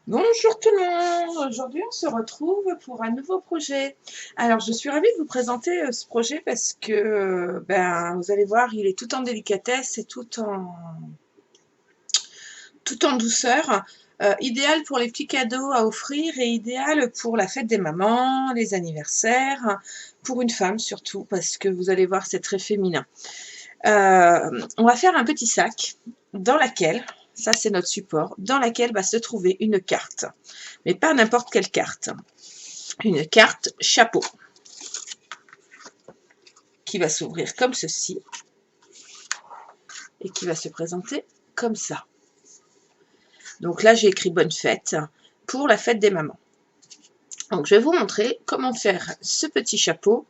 Bonjour tout le monde, aujourd'hui on se retrouve pour un nouveau projet. Alors je suis ravie de vous présenter ce projet parce que vous allez voir, il est tout en délicatesse et tout en douceur. Idéal pour les petits cadeaux à offrir et idéal pour la fête des mamans, les anniversaires, pour une femme surtout parce que vous allez voir c'est très féminin. On va faire un petit sac dans laquelle, ça c'est notre support, dans laquelle va se trouver une carte. Mais pas n'importe quelle carte. Une carte chapeau qui va s'ouvrir comme ceci et qui va se présenter comme ça. Donc là, j'ai écrit bonne fête pour la fête des mamans. Donc je vais vous montrer comment faire ce petit chapeau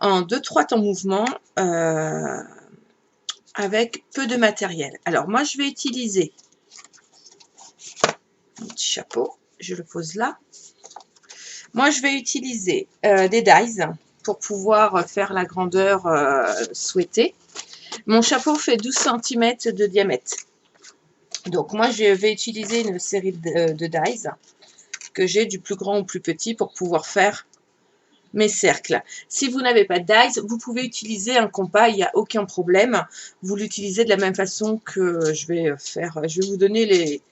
en 2-3 temps mouvement avec peu de matériel. Alors moi, je vais utiliser un petit chapeau. Je le pose là. Moi, je vais utiliser des dies pour pouvoir faire la grandeur souhaitée. Mon chapeau fait 12 cm de diamètre. Donc, moi, je vais utiliser une série de dies que j'ai du plus grand au plus petit pour pouvoir faire mes cercles. Si vous n'avez pas de dies, vous pouvez utiliser un compas, il n'y a aucun problème. Vous l'utilisez de la même façon que je vais faire. Je vais vous donner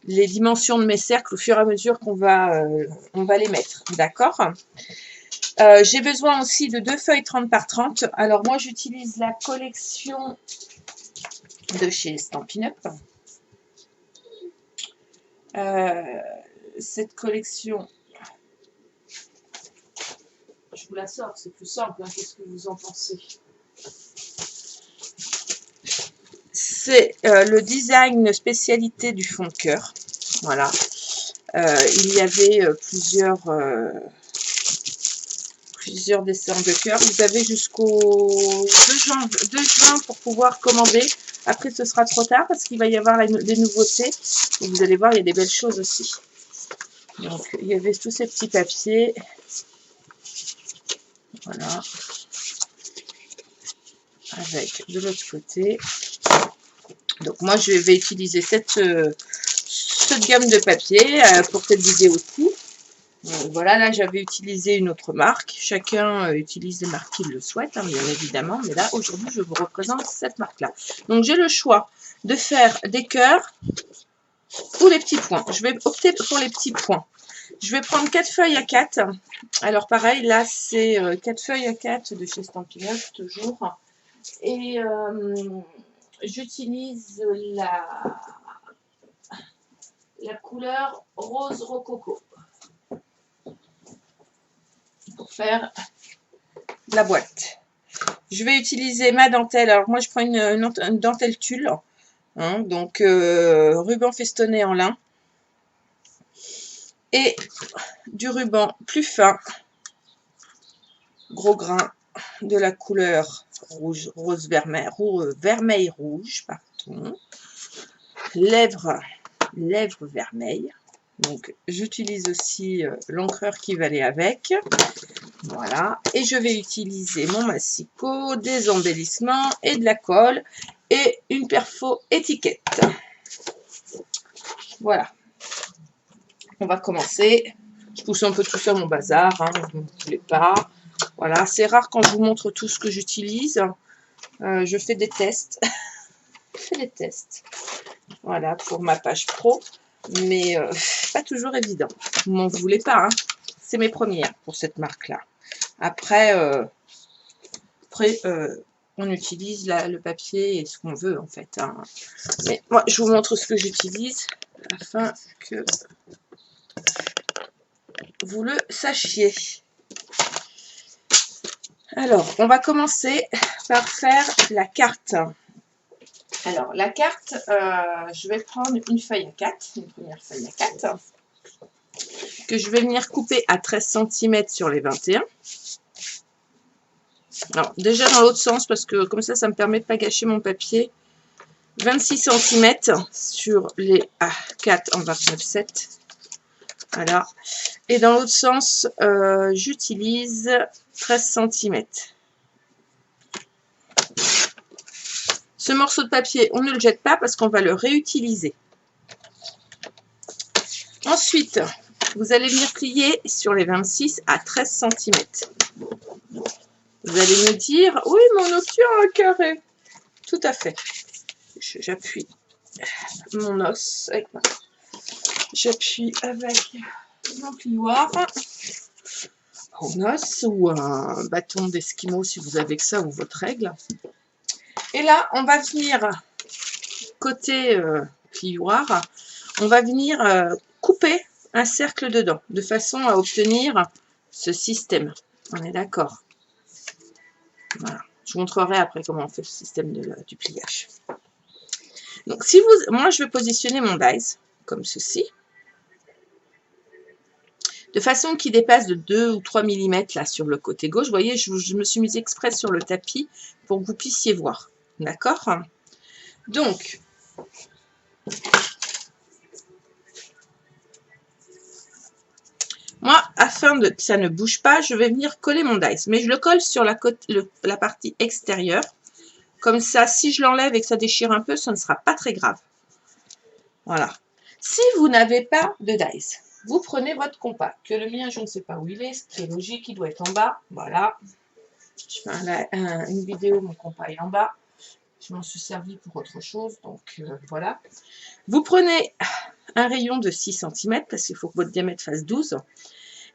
les dimensions de mes cercles au fur et à mesure qu'on va les mettre. D'accord ? J'ai besoin aussi de 2 feuilles 30 par 30. Alors moi j'utilise la collection de chez Stampin' Up. Cette collection, je vous la sors, c'est plus simple, hein, qu'est-ce que vous en pensez? C'est le design spécialité du fond de cœur. Voilà. Il y avait plusieurs dessins de cœur. Vous avez jusqu'au 2 juin pour pouvoir commander. Après, ce sera trop tard parce qu'il va y avoir des nouveautés. Et vous allez voir, il y a des belles choses aussi. Donc, il y avait tous ces petits papiers. Voilà. Avec de l'autre côté. Donc, moi, je vais utiliser cette gamme de papier pour cette vidéo aussi. Voilà, là j'avais utilisé une autre marque. Chacun utilise les marques qu'il le souhaite, hein, bien évidemment. Mais là, aujourd'hui, je vous représente cette marque-là. Donc, j'ai le choix de faire des cœurs ou les petits points. Je vais opter pour les petits points. Je vais prendre 4 feuilles à 4. Alors, pareil, là, c'est 4 feuilles à 4 de chez Stampin' Up, toujours. Et j'utilise la couleur rose rococo pour faire la boîte. Je vais utiliser ma dentelle. Alors moi je prends une dentelle tulle, hein, donc ruban festonné en lin et du ruban plus fin, gros grain, de la couleur rouge, rose vermeil, vermeil rouge, pardon, lèvres vermeilles. Donc j'utilise aussi l'encreur qui va aller avec. Voilà, et je vais utiliser mon massicot, des embellissements et de la colle et une perfo étiquette. Voilà, on va commencer. Je pousse un peu tout ça mon bazar, hein, vous ne voulez pas. Voilà, c'est rare quand je vous montre tout ce que j'utilise. Je fais des tests. Je fais des tests. Voilà, pour ma page pro, mais pas toujours évident. Vous m'en voulez pas, hein. C'est mes premières pour cette marque-là. Après, on utilise le papier et ce qu'on veut en fait. Hein. Mais moi, je vous montre ce que j'utilise afin que vous le sachiez. Alors, on va commencer par faire la carte. Alors, la carte, je vais prendre une feuille à 4, une première feuille à 4, que je vais venir couper à 13 cm sur les 21. Alors, déjà dans l'autre sens, parce que comme ça me permet de ne pas gâcher mon papier. 26 cm sur les A4 en 29,7. Voilà. Et dans l'autre sens, j'utilise 13 cm. Ce morceau de papier, on ne le jette pas parce qu'on va le réutiliser. Ensuite, vous allez venir plier sur les 26 à 13 cm. Vous allez me dire, oui, mon os tient un carré. Tout à fait. J'appuie mon os avec ma... J'appuie avec mon plioir, un os ou un bâton d'esquimau si vous avez que ça ou votre règle. Et là, on va venir côté plioir, on va venir couper un cercle dedans de façon à obtenir ce système. On est d'accord? Voilà. Je vous montrerai après comment on fait le système du pliage. Donc, si vous, moi, je vais positionner mon dies comme ceci, de façon qu'il dépasse de 2 ou 3 mm là sur le côté gauche. Vous voyez, je me suis mise exprès sur le tapis pour que vous puissiez voir. D'accord? Donc, moi, afin que ça ne bouge pas, je vais venir coller mon dies. Mais je le colle sur la partie extérieure. Comme ça, si je l'enlève et que ça déchire un peu, ça ne sera pas très grave. Voilà. Si vous n'avez pas de dies, vous prenez votre compas. Que le mien, je ne sais pas où il est. Ce qui est logique, il doit être en bas. Voilà. Je fais une vidéo, mon compas est en bas. Je m'en suis servi pour autre chose. Donc, voilà. Vous prenez un rayon de 6 cm parce qu'il faut que votre diamètre fasse 12.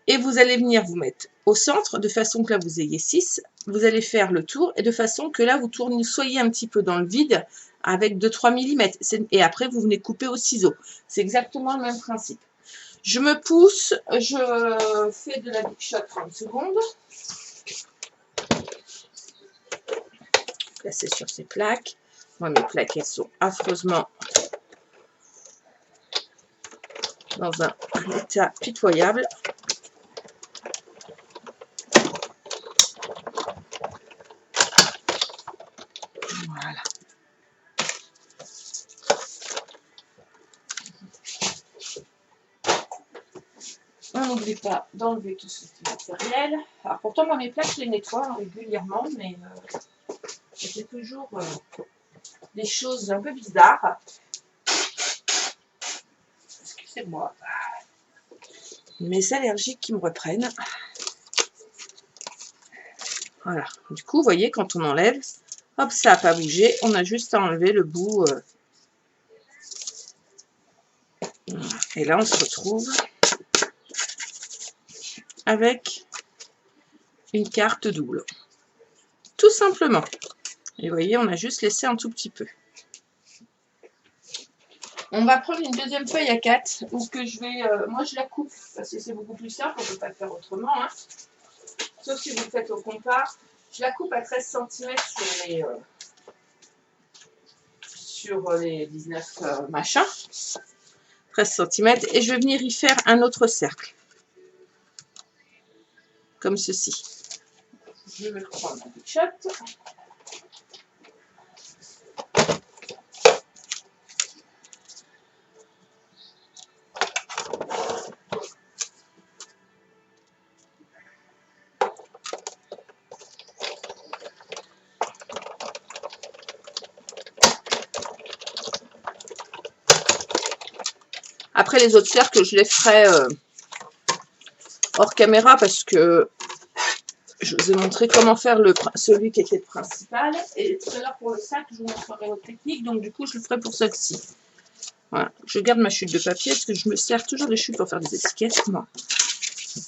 Et vous allez venir vous mettre au centre de façon que là vous ayez 6. Vous allez faire le tour et de façon que là vous tournez, soyez un petit peu dans le vide avec 2-3 mm. Et après vous venez couper au ciseau. C'est exactement le même principe. Je me pousse, je fais de la big shot 30 secondes. Placer sur ces plaques. Moi mes plaques elles sont affreusement dans un état pitoyable. Voilà. On n'oublie pas d'enlever tout ce petit matériel. Alors pourtant, moi, mes plaques, je les nettoie régulièrement, mais c'est toujours des choses un peu bizarres. Excusez-moi. Mes allergies qui me reprennent. Voilà. Du coup, vous voyez, quand on enlève, hop, ça n'a pas bougé. On a juste à enlever le bout. Et là, on se retrouve avec une carte double. Tout simplement. Et vous voyez, on a juste laissé un tout petit peu. On va prendre une deuxième feuille à 4 ou que je vais... moi, je la coupe parce que c'est beaucoup plus simple. On ne peut pas le faire autrement. Hein. Sauf si vous le faites au compas. Je la coupe à 13 cm sur les 19 machins. 13 cm. Et je vais venir y faire un autre cercle. Comme ceci. Je vais reprendre ma big shot. Après, les autres cercles, je les ferai hors caméra parce que je vous ai montré comment faire celui qui était le principal. Et tout à l'heure, pour le sac, je vous montrerai votre technique. Donc, du coup, je le ferai pour celle-ci. Voilà. Je garde ma chute de papier parce que je me sers toujours des chutes pour faire des étiquettes. Moi. Vous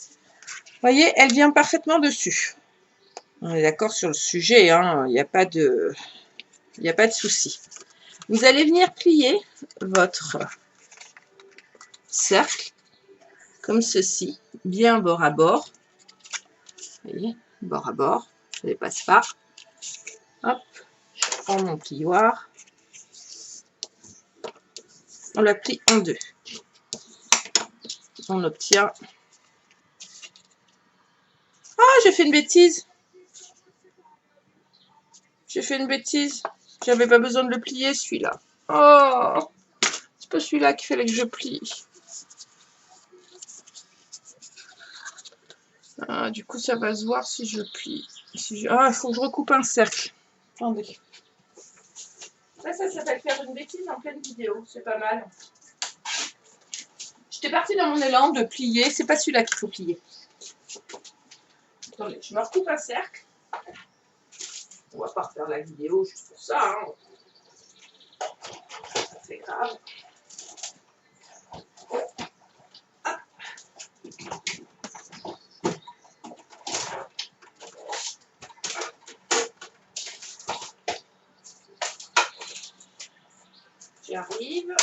voyez, elle vient parfaitement dessus. On est d'accord sur le sujet. Hein. Il n'y a pas de souci. Vous allez venir plier votre cercle comme ceci, bien bord à bord. Vous voyez, bord à bord, je ne dépasse pas. Hop, je prends mon plioir. On la plie en deux. On obtient... Ah, j'ai fait une bêtise. J'ai fait une bêtise. J'avais pas besoin de le plier, celui-là. Oh, c'est pas celui-là qu'il fallait que je plie. Ah, du coup, ça va se voir si je plie. Ah, il faut que je recoupe un cercle. Attendez. Ça s'appelle faire une bêtise en pleine vidéo. C'est pas mal. Je J'étais partie dans mon élan de plier. C'est pas celui-là qu'il faut plier. Attendez, je me recoupe un cercle. On va pas refaire la vidéo juste pour ça. Hein. C'est grave. J'arrive.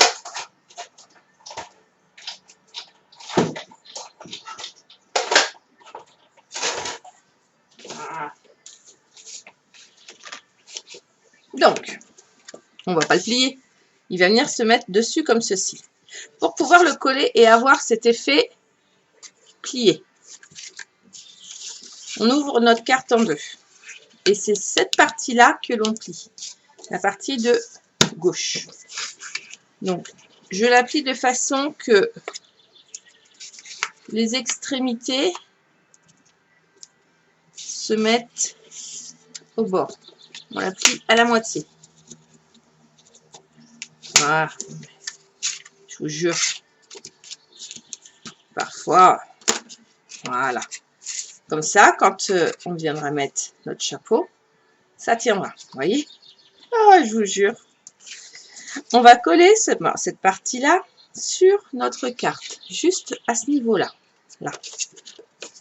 Voilà. Donc, on va pas le plier. Il va venir se mettre dessus comme ceci. Pour pouvoir le coller et avoir cet effet plié. On ouvre notre carte en deux. Et c'est cette partie-là que l'on plie. La partie de gauche. Donc, je la plie de façon que les extrémités se mettent au bord. On la plie à la moitié. Voilà. Je vous jure. Parfois, voilà. Comme ça, quand on viendra mettre notre chapeau, ça tiendra. Vous voyez? Ah, je vous jure. On va coller cette partie-là sur notre carte, juste à ce niveau-là. Là.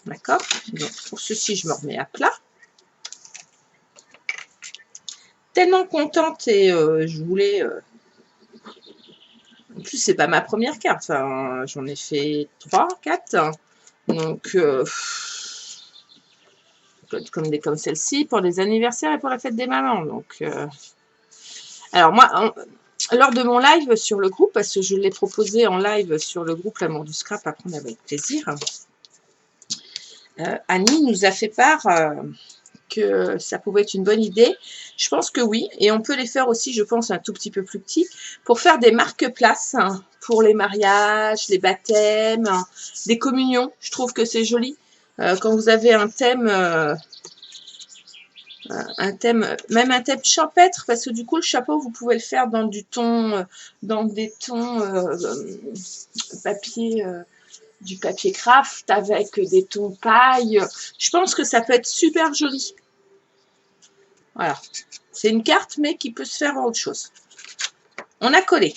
D'accord? Donc, pour ceci, je me remets à plat. Tellement contente et je voulais... En plus, c'est pas ma première carte. Enfin, j'en ai fait 3, 4. Donc, comme celle-ci, pour les anniversaires et pour la fête des mamans. Donc, alors moi, lors de mon live sur le groupe, parce que je l'ai proposé en live sur le groupe L'amour du scrap, à prendre avec plaisir, Annie nous a fait part que ça pouvait être une bonne idée. Je pense que oui, et on peut les faire aussi, je pense, un tout petit peu plus petit, pour faire des marque-places hein, pour les mariages, les baptêmes, hein, des communions. Je trouve que c'est joli. Quand vous avez un thème, même un thème champêtre, parce que du coup, le chapeau, vous pouvez le faire dans du ton, dans des tons papier... du papier craft avec des tons paille. Je pense que ça peut être super joli. Voilà. C'est une carte, mais qui peut se faire en autre chose. On a collé.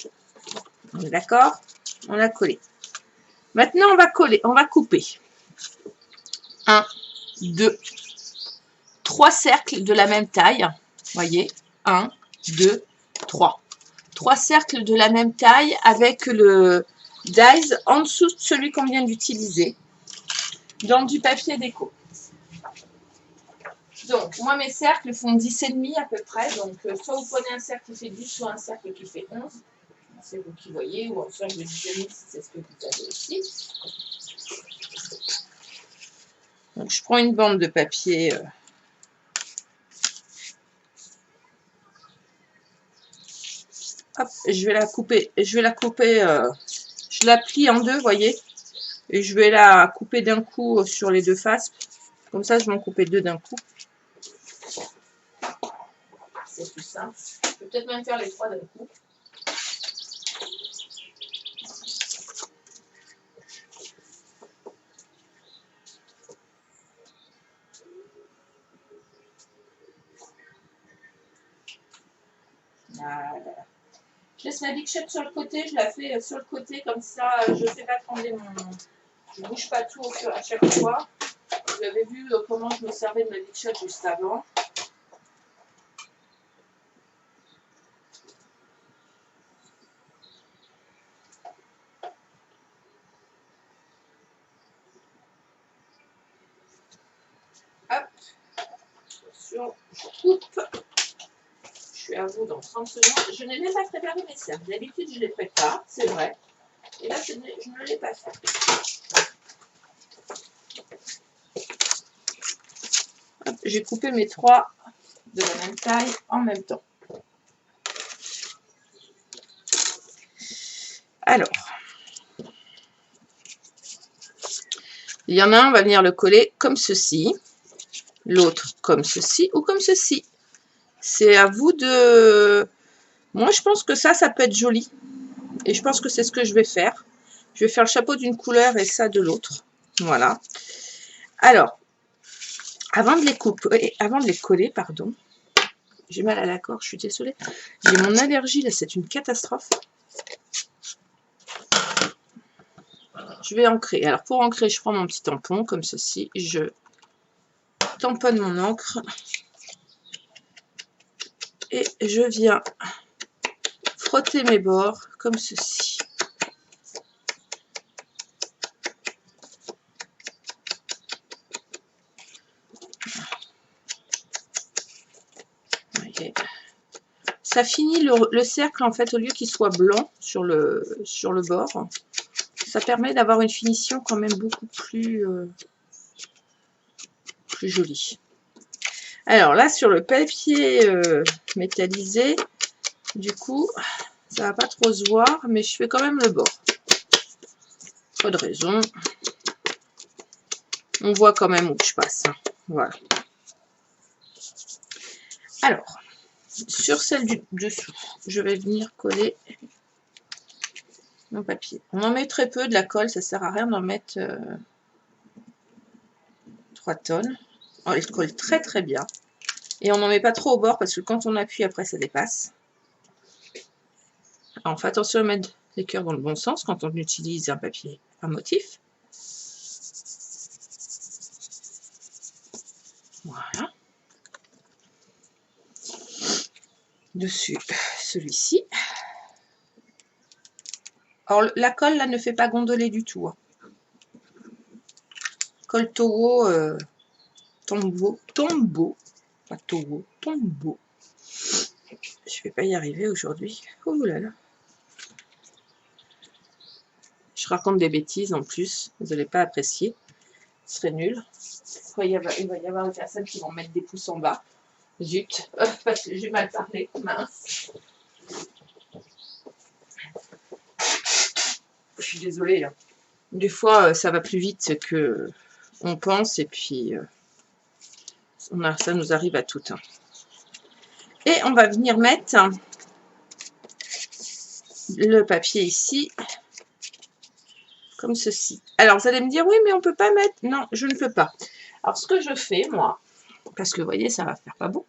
On est d'accord? On a collé. Maintenant, on va coller. On va couper. 1, 2, 3 cercles de la même taille. Voyez? 1, 2, 3. 3 cercles de la même taille avec le dies en dessous de celui qu'on vient d'utiliser dans du papier déco. Donc, moi, mes cercles font 10,5 à peu près. Donc, soit vous prenez un cercle qui fait 10, soit un cercle qui fait 11. C'est vous qui voyez. Ou un cercle de 10,5 si c'est ce que vous avez aussi. Donc, je prends une bande de papier. Hop, je vais la couper. Je la plie en deux, vous voyez. Et je vais la couper d'un coup sur les deux faces. Comme ça, je vais en couper deux d'un coup. C'est plus simple. Je peux peut-être même faire les 3 d'un coup. Voilà. Je laisse ma Big Shot sur le côté. Je la fais sur le côté. Comme ça, je ne fais pas trembler mon... Je ne bouge pas tout à chaque fois. Vous avez vu comment je me servais de ma Big Shot juste avant. Hop. Attention, je coupe. Je suis à vous dans 30 secondes. Je n'ai même pas préparé mes cercles. D'habitude, je les prépare, c'est vrai. Et là, je ne l'ai pas fait. J'ai coupé mes 3 de la même taille en même temps. Alors, il y en a un, on va venir le coller comme ceci. L'autre comme ceci ou comme ceci. C'est à vous de... Moi, je pense que ça peut être joli. Et je pense que c'est ce que je vais faire. Je vais faire le chapeau d'une couleur et ça de l'autre. Voilà. Alors, avant de les coller, pardon, j'ai mal à la gorge, je suis désolée. J'ai mon allergie, là, c'est une catastrophe. Je vais ancrer. Alors, pour ancrer, je prends mon petit tampon, comme ceci. Je tamponne mon encre. Et je viens frotter mes bords, comme ceci. Voyez. Ça finit le cercle, en fait, au lieu qu'il soit blanc sur le bord. Ça permet d'avoir une finition quand même beaucoup plus jolie. Alors là, sur le papier métallisé, du coup, ça va pas trop se voir, mais je fais quand même le bord. Pas de raison. On voit quand même où je passe. Hein. Voilà. Alors, sur celle du dessous, je vais venir coller mon papier. On en met très peu de la colle, ça sert à rien d'en mettre 3 tonnes. On les colle très très bien. Et on n'en met pas trop au bord parce que quand on appuie après ça dépasse. Alors, on fait attention à mettre les cœurs dans le bon sens quand on utilise un papier, un motif. Voilà. Dessus, celui-ci. Alors, la colle, là, ne fait pas gondoler du tout. Hein. Colle Togo, Tombeau, pas Togo, Tombeau. Je vais pas y arriver aujourd'hui. Oh là là. Je raconte des bêtises en plus. Vous n'allez pas apprécier. Ce serait nul. Il va y avoir des personnes qui vont mettre des pouces en bas. Zut, parce que j'ai mal parlé. Mince. Je suis désolée. Hein. Des fois, ça va plus vite que on pense et puis ça nous arrive à toutes. Hein. Et on va venir mettre le papier ici, comme ceci. Alors, vous allez me dire, oui, mais on peut pas mettre... Non, je ne peux pas. Alors, ce que je fais, moi, parce que, vous voyez, ça va faire pas beau.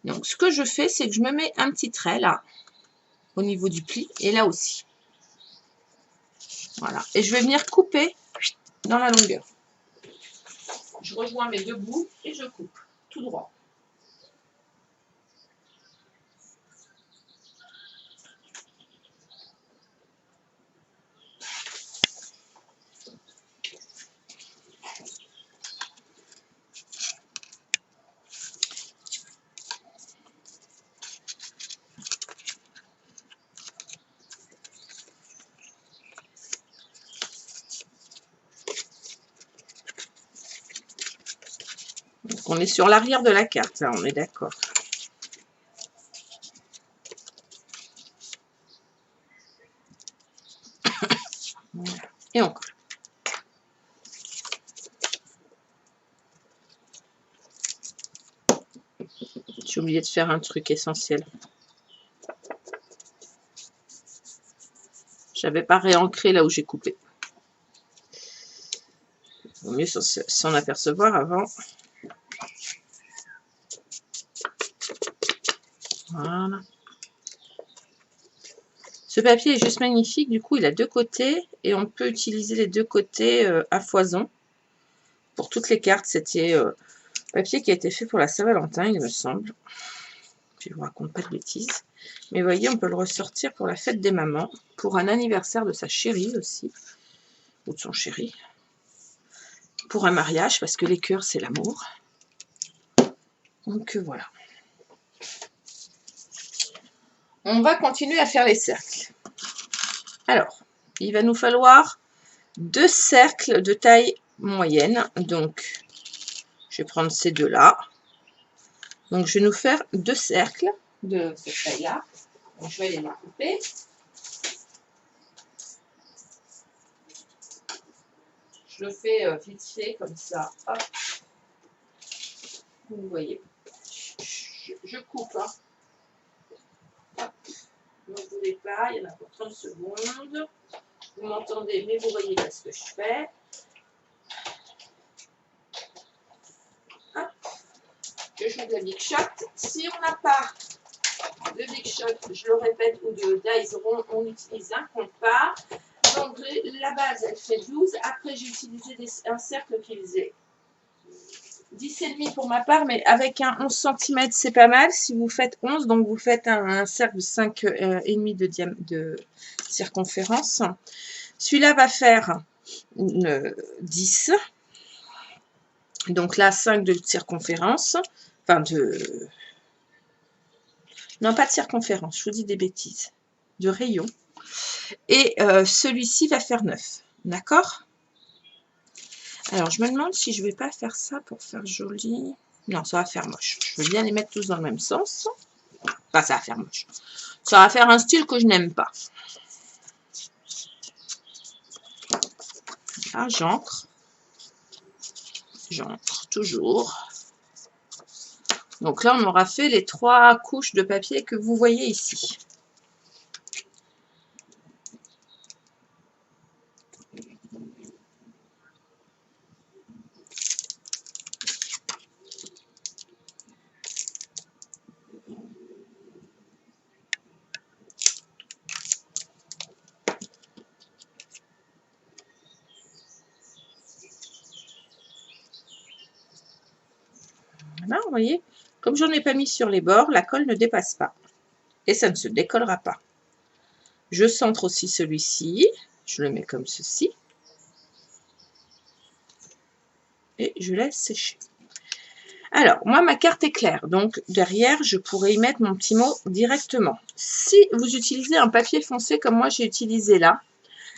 Donc, ce que je fais, c'est que je me mets un petit trait, là, au niveau du pli, et là aussi. Voilà. Et je vais venir couper dans la longueur. Je rejoins mes deux bouts et je coupe tout droit. Donc, on est sur l'arrière de la carte, là, on est d'accord. Voilà. Et on colle. J'ai oublié de faire un truc essentiel. J'avais pas réancré là où j'ai coupé. Il vaut mieux s'en apercevoir avant. Voilà. Ce papier est juste magnifique. Du coup, il a deux côtés et on peut utiliser les deux côtés à foison. Pour toutes les cartes, c'était papier qui a été fait pour la Saint-Valentin, il me semble. Je ne vous raconte pas de bêtises. Mais vous voyez, on peut le ressortir pour la fête des mamans, pour un anniversaire de sa chérie aussi, ou de son chéri. Pour un mariage, parce que les cœurs, c'est l'amour. Donc voilà. On va continuer à faire les cercles. Alors, il va nous falloir 2 cercles de taille moyenne. Donc, je vais prendre ces deux-là. Donc, je vais nous faire 2 cercles de cette taille-là. Je vais les découper. Je le fais vite fait comme ça. Hop. Vous voyez. Je coupe. Hein. Hop. Ne bougez pas, il y en a pour 30 secondes. Vous m'entendez, mais vous voyez pas ce que je fais. Hop. Je joue de la Big Shot. Si on n'a pas de Big Shot, je le répète, ou de dice rond, on utilise un compas. Donc la base, elle fait 12. Après, j'ai utilisé un cercle qui faisait 10,5 pour ma part, mais avec un 11 cm, c'est pas mal. Si vous faites 11, donc vous faites un cercle de 5,5 de circonférence. Celui-là va faire 10. Donc là, 5 de circonférence. Enfin, de... Non, pas de circonférence, je vous dis des bêtises. De rayon. Et celui-ci va faire 9. D'accord? Alors, je me demande si je ne vais pas faire ça pour faire joli. Non, ça va faire moche. Je veux bien les mettre tous dans le même sens. Enfin, ça va faire moche. Ça va faire un style que je n'aime pas. Là, j'encre. J'encre toujours. Donc là, on aura fait les 3 couches de papier que vous voyez ici. Voilà, vous voyez, comme j'en ai pas mis sur les bords, la colle ne dépasse pas. Et ça ne se décollera pas. Je centre aussi celui-ci. Je le mets comme ceci. Et je laisse sécher. Alors, moi, ma carte est claire. Donc, derrière, je pourrais y mettre mon petit mot directement. Si vous utilisez un papier foncé comme moi, j'ai utilisé là,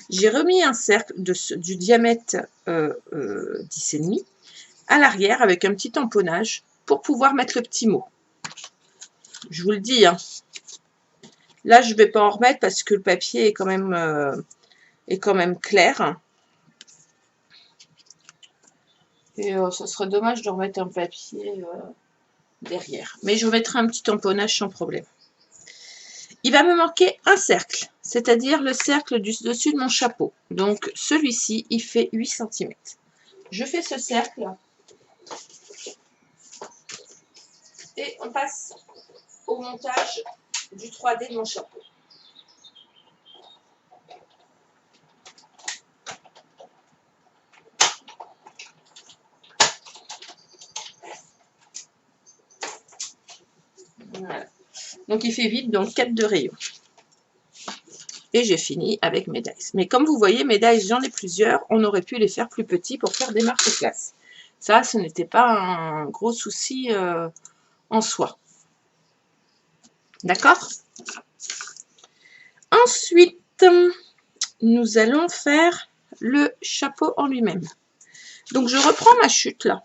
j'ai remis un cercle du diamètre 10,5 à l'arrière avec un petit tamponnage pour pouvoir mettre le petit mot. Je vous le dis, hein. Là, je ne vais pas en remettre parce que le papier est quand même clair. Et ça serait dommage de remettre un papier derrière. Mais je mettrai un petit tamponnage sans problème. Il va me manquer un cercle, c'est-à-dire le cercle du dessus de mon chapeau. Donc, celui-ci, il fait 8 cm. Je fais ce cercle. Et on passe au montage du 3D de mon chapeau. Voilà. Donc, il fait 8, donc 4 de rayon. Et j'ai fini avec mes dies. Mais comme vous voyez, mes dies, j'en ai plusieurs. On aurait pu les faire plus petits pour faire des marques classe. Ça, ce n'était pas un gros souci en soi. D'accord? Ensuite, nous allons faire le chapeau en lui-même. Donc, je reprends ma chute là.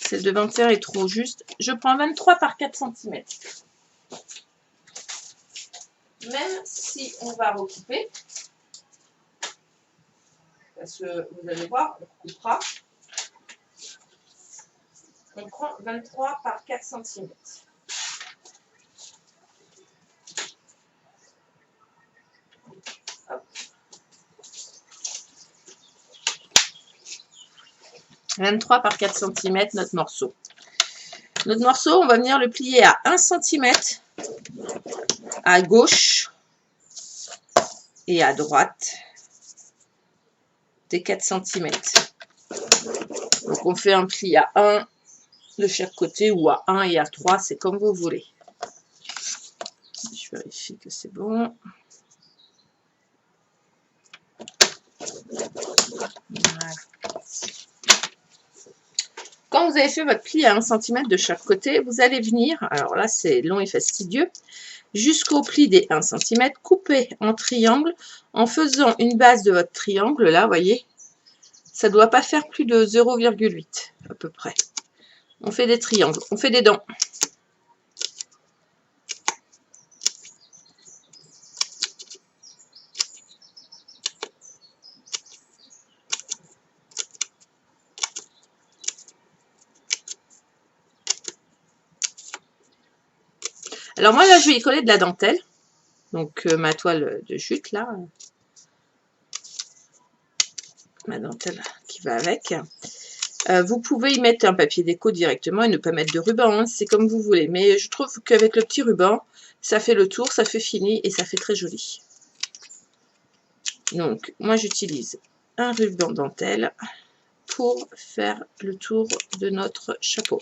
Celle de 21 est trop juste. Je prends 23 par 4 cm. Même si on va recouper, parce que vous allez voir, on coupera. On prend 23 par 4 cm. Hop. 23 par 4 cm notre morceau. Notre morceau, on va venir le plier à 1 cm à gauche et à droite des 4 cm. Donc on fait un pli à 1 de chaque côté ou à 1 et à 3, c'est comme vous voulez. Je vérifie que c'est bon. Voilà. Quand vous avez fait votre pli à 1 cm de chaque côté, vous allez venir, alors là c'est long et fastidieux, jusqu'au pli des 1 cm, couper en triangle en faisant une base de votre triangle, là, vous voyez, ça ne doit pas faire plus de 0,8 à peu près. On fait des triangles, on fait des dents. Alors moi là, je vais y coller de la dentelle. Donc ma toile de jute là. Ma dentelle qui va avec. Vous pouvez y mettre un papier déco directement et ne pas mettre de ruban, hein, c'est comme vous voulez. Mais je trouve qu'avec le petit ruban, ça fait le tour, ça fait fini et ça fait très joli. Donc, moi j'utilise un ruban dentelle pour faire le tour de notre chapeau.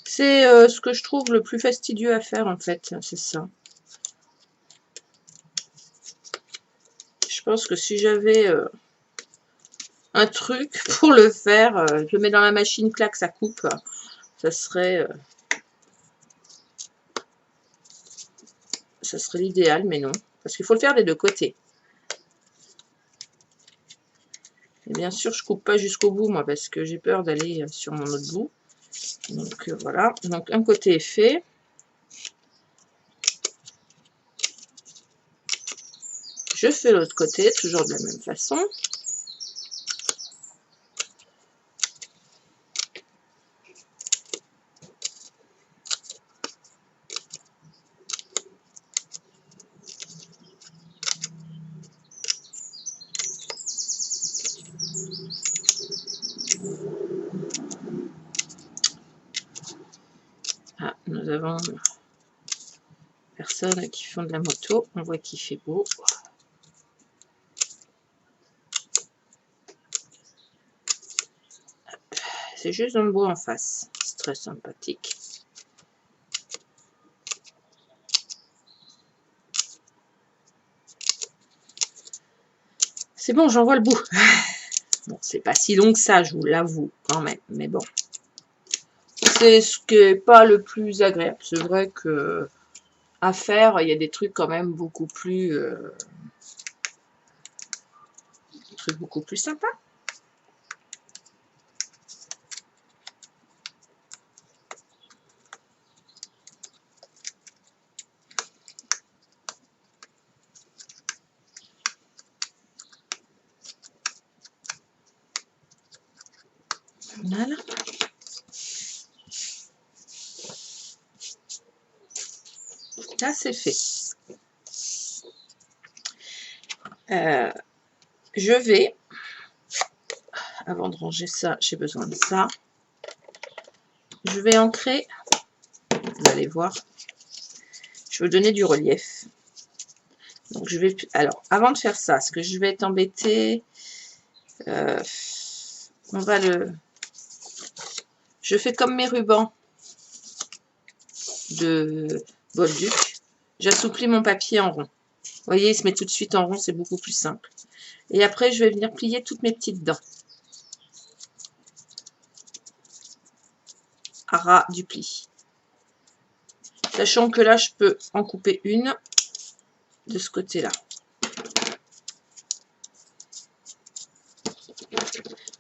C'est ce que je trouve le plus fastidieux à faire en fait, c'est ça. Je pense que si j'avais un truc pour le faire, je le mets dans la machine, clac, ça coupe, ça serait l'idéal, mais non, parce qu'il faut le faire des deux côtés. Et bien sûr, je coupe pas jusqu'au bout, moi, parce que j'ai peur d'aller sur mon autre bout. Donc voilà, donc un côté est fait. Je fais l'autre côté, toujours de la même façon. Ah, nous avons personnes qui font de la moto. On voit qu'il fait beau. C'est juste un beau en face. C'est très sympathique. C'est bon, j'en vois le bout. Bon, c'est pas si long que ça, je vous l'avoue, quand même. Mais bon. C'est ce qui n'est pas le plus agréable. C'est vrai que à faire, il y a des trucs quand même beaucoup plus... sympas. Voilà. Là, c'est fait. Je vais, avant de ranger ça, j'ai besoin de ça. Je vais ancrer, vous allez voir, je veux donner du relief. Donc je vais, alors avant de faire ça, ce que je vais être embêtée, on va le, je fais comme mes rubans de Bolduc, j'assouplis mon papier en rond. Vous voyez, il se met tout de suite en rond, c'est beaucoup plus simple. Et après, je vais venir plier toutes mes petites dents à ras du pli. Sachant que là, je peux en couper une de ce côté-là.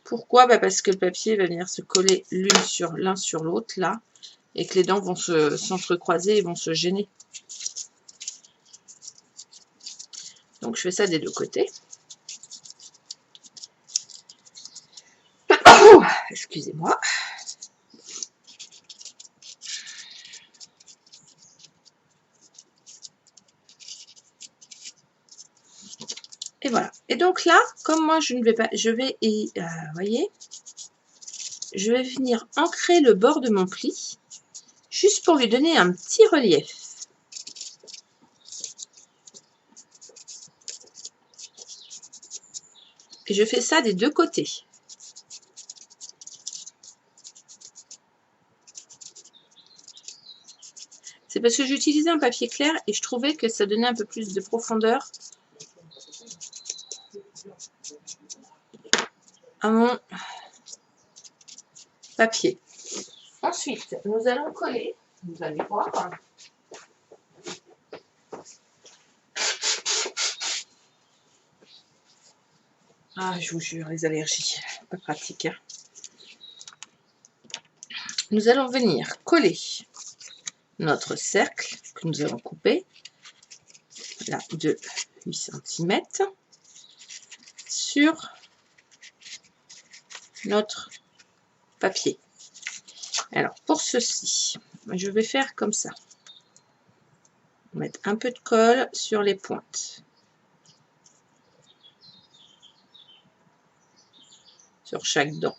Pourquoi? Bah parce que le papier va venir se coller l'un sur l'autre, là, et que les dents vont s'entrecroiser et vont se gêner. Donc, je fais ça des deux côtés. Excusez-moi. Et voilà. Et donc là, comme moi, je ne vais pas... Je vais... voyez, je vais venir ancrer le bord de mon pli, juste pour lui donner un petit relief. Et je fais ça des deux côtés. C'est parce que j'utilisais un papier clair et je trouvais que ça donnait un peu plus de profondeur à mon papier. Ensuite, nous allons coller, vous allez voir. Ah, je vous jure, les allergies, pas pratique. Hein. Nous allons venir coller notre cercle que nous allons couper, là, de 8 cm sur notre papier. Alors, pour ceci, je vais faire comme ça. Mettre un peu de colle sur les pointes. Sur chaque dent.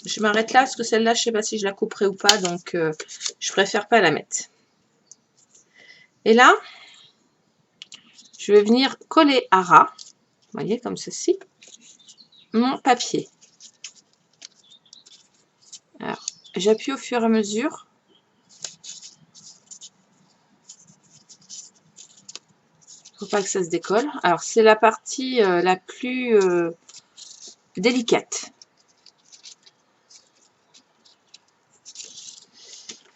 Je m'arrête là parce que celle-là, je ne sais pas si je la couperai ou pas, donc je préfère pas la mettre. Et là, je vais venir coller à ras, vous voyez, comme ceci, mon papier. Alors, j'appuie au fur et à mesure. Faut pas que ça se décolle. Alors, c'est la partie la plus délicate.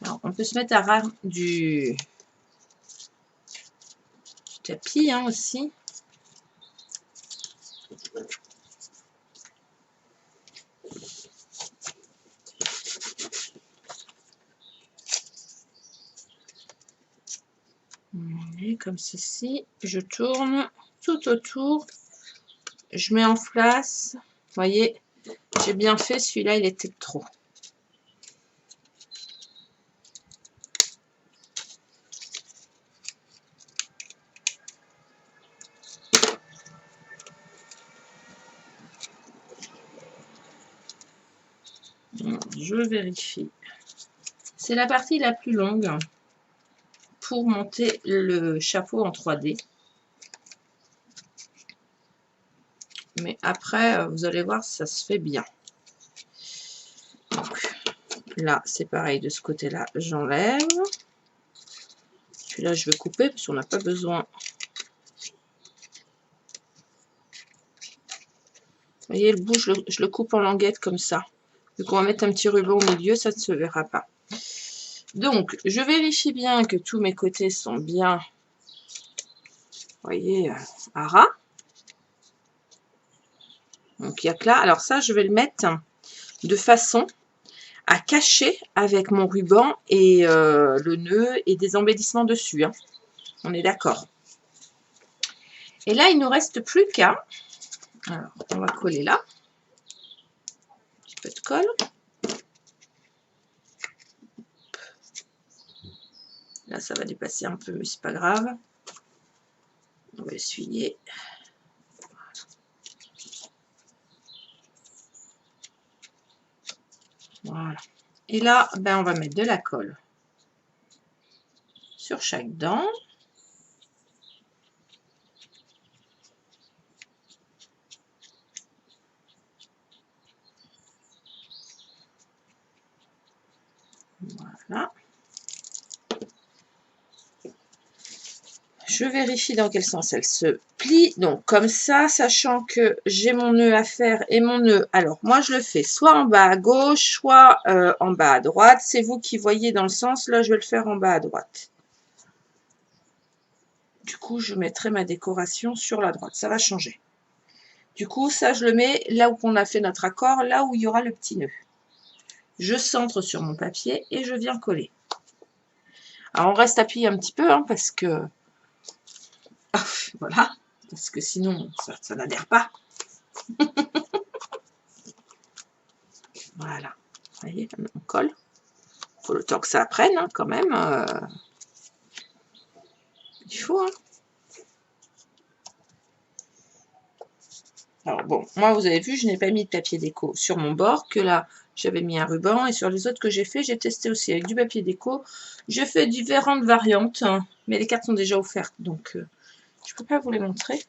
Alors, on peut se mettre à ras du tapis hein, aussi. Et comme ceci, je tourne tout autour. Je mets en place. Vous voyez, j'ai bien fait. Celui-là, il était trop. Je vérifie. C'est la partie la plus longue pour monter le chapeau en 3D. Mais après, vous allez voir, ça se fait bien. Donc, là, c'est pareil de ce côté-là, j'enlève. Puis là, je vais couper parce qu'on n'a pas besoin. Vous voyez, le bout, je le coupe en languettes comme ça. Vu qu'on va mettre un petit ruban au milieu, ça ne se verra pas. Donc, je vérifie bien que tous mes côtés sont bien, vous voyez, à ras. Donc, il n'y a que là. Alors ça, je vais le mettre de façon à cacher avec mon ruban et le nœud et des embellissements dessus. Hein. On est d'accord. Et là, il ne nous reste plus qu'à... Alors, on va coller là. Un petit peu de colle. Là, ça va dépasser un peu, mais c'est pas grave. On va essuyer. Voilà. Et là, ben, on va mettre de la colle sur chaque dent. Voilà. Je vérifie dans quel sens elle se plie. Donc, comme ça, sachant que j'ai mon nœud à faire et mon nœud. Alors, moi, je le fais soit en bas à gauche, soit en bas à droite. C'est vous qui voyez dans le sens. Là, je vais le faire en bas à droite. Du coup, je mettrai ma décoration sur la droite. Ça va changer. Du coup, ça, je le mets là où on a fait notre accord, là où il y aura le petit nœud. Je centre sur mon papier et je viens coller. Alors, on reste appuyé un petit peu, hein, parce que... voilà, parce que sinon, ça n'adhère pas. Voilà, vous voyez, on colle. Il faut le temps que ça prenne, hein, quand même. Il faut, hein. Alors bon, moi, vous avez vu, je n'ai pas mis de papier déco sur mon bord, que là, j'avais mis un ruban. Et sur les autres que j'ai fait, j'ai testé aussi avec du papier déco. J'ai fait différentes variantes, hein, mais les cartes sont déjà offertes, donc je ne peux pas vous les montrer.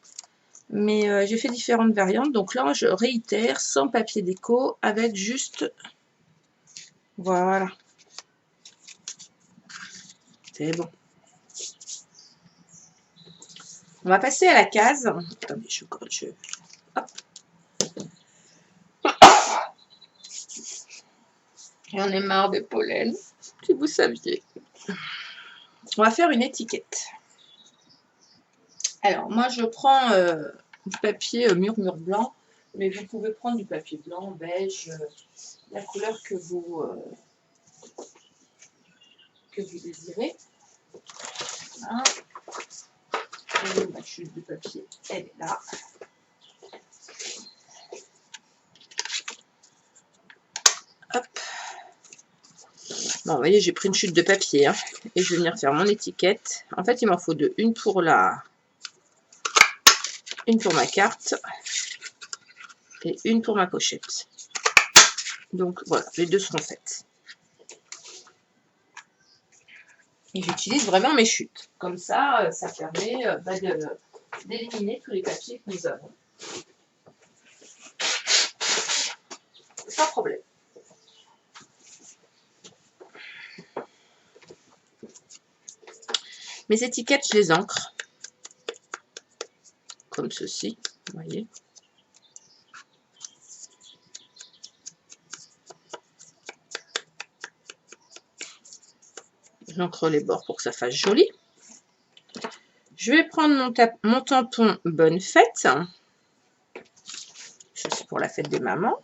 Mais j'ai fait différentes variantes. Donc là, je réitère sans papier déco avec juste... Voilà. C'est bon. On va passer à la case. Attendez, je colle. Hop. J'en ai marre des pollens, si vous saviez. On va faire une étiquette. Alors, moi, je prends du papier murmure blanc, mais vous pouvez prendre du papier blanc, beige, la couleur que vous que vous désirez. Voilà. Et ma chute de papier, elle est là. Hop. Bon, vous voyez, j'ai pris une chute de papier, hein, et je vais venir faire mon étiquette. En fait, il m'en faut deux. Une pour ma carte et une pour ma pochette. Donc voilà, les deux seront faites. Et j'utilise vraiment mes chutes. Comme ça, ça permet d'éliminer tous les papiers que nous avons. Sans problème. Mes étiquettes, je les encre. Comme ceci, vous voyez. J'encre les bords pour que ça fasse joli. Je vais prendre mon tampon Bonne Fête. C'est pour la fête des mamans.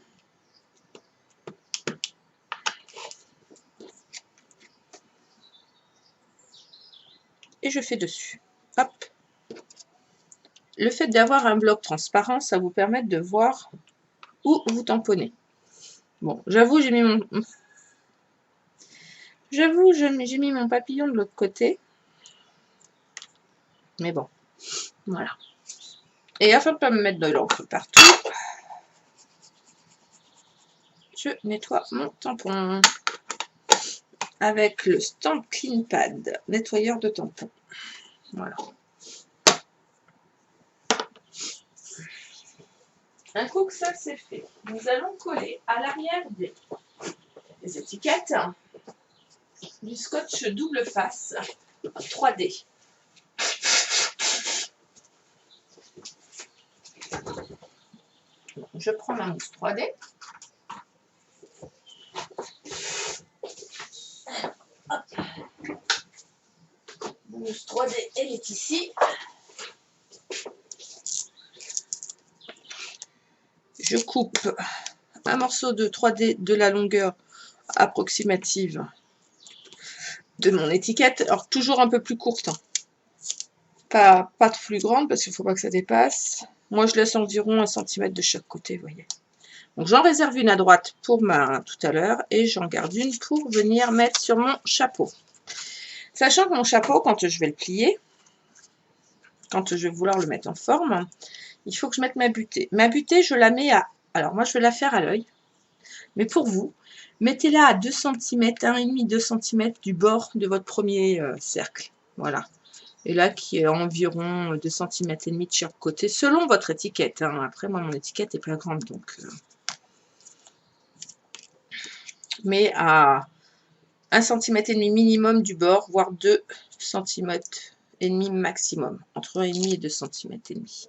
Et je fais dessus. Hop. Le fait d'avoir un bloc transparent, ça vous permet de voir où vous tamponnez. Bon, j'avoue, j'ai mis mon papillon de l'autre côté. Mais bon, voilà. Et afin de ne pas me mettre de l'encre partout, je nettoie mon tampon avec le Stamp Clean Pad, nettoyeur de tampon. Voilà. Un coup que ça c'est fait, nous allons coller à l'arrière des étiquettes du scotch double face 3D. Je prends ma mousse 3D. Hop. La mousse 3D, elle est ici. Je coupe un morceau de 3D de la longueur approximative de mon étiquette. Alors, toujours un peu plus courte. Hein. Pas plus grande parce qu'il ne faut pas que ça dépasse. Moi, je laisse environ 1 cm de chaque côté, vous voyez. Donc, j'en réserve une à droite pour tout à l'heure et j'en garde une pour venir mettre sur mon chapeau. Sachant que mon chapeau, quand je vais le plier, quand je vais vouloir le mettre en forme, il faut que je mette ma butée. Ma butée, je la mets à... Alors, moi, je vais la faire à l'œil. Mais pour vous, mettez-la à 2 cm, 1,5-2 cm du bord de votre premier cercle. Voilà. Et là, qui est environ 2 cm et demi de chaque côté, selon votre étiquette. Hein. Après, moi, mon étiquette est pas grande, donc... Mais à 1,5 cm minimum du bord, voire 2 cm et demi maximum. Entre 1,5 et 2 cm et demi.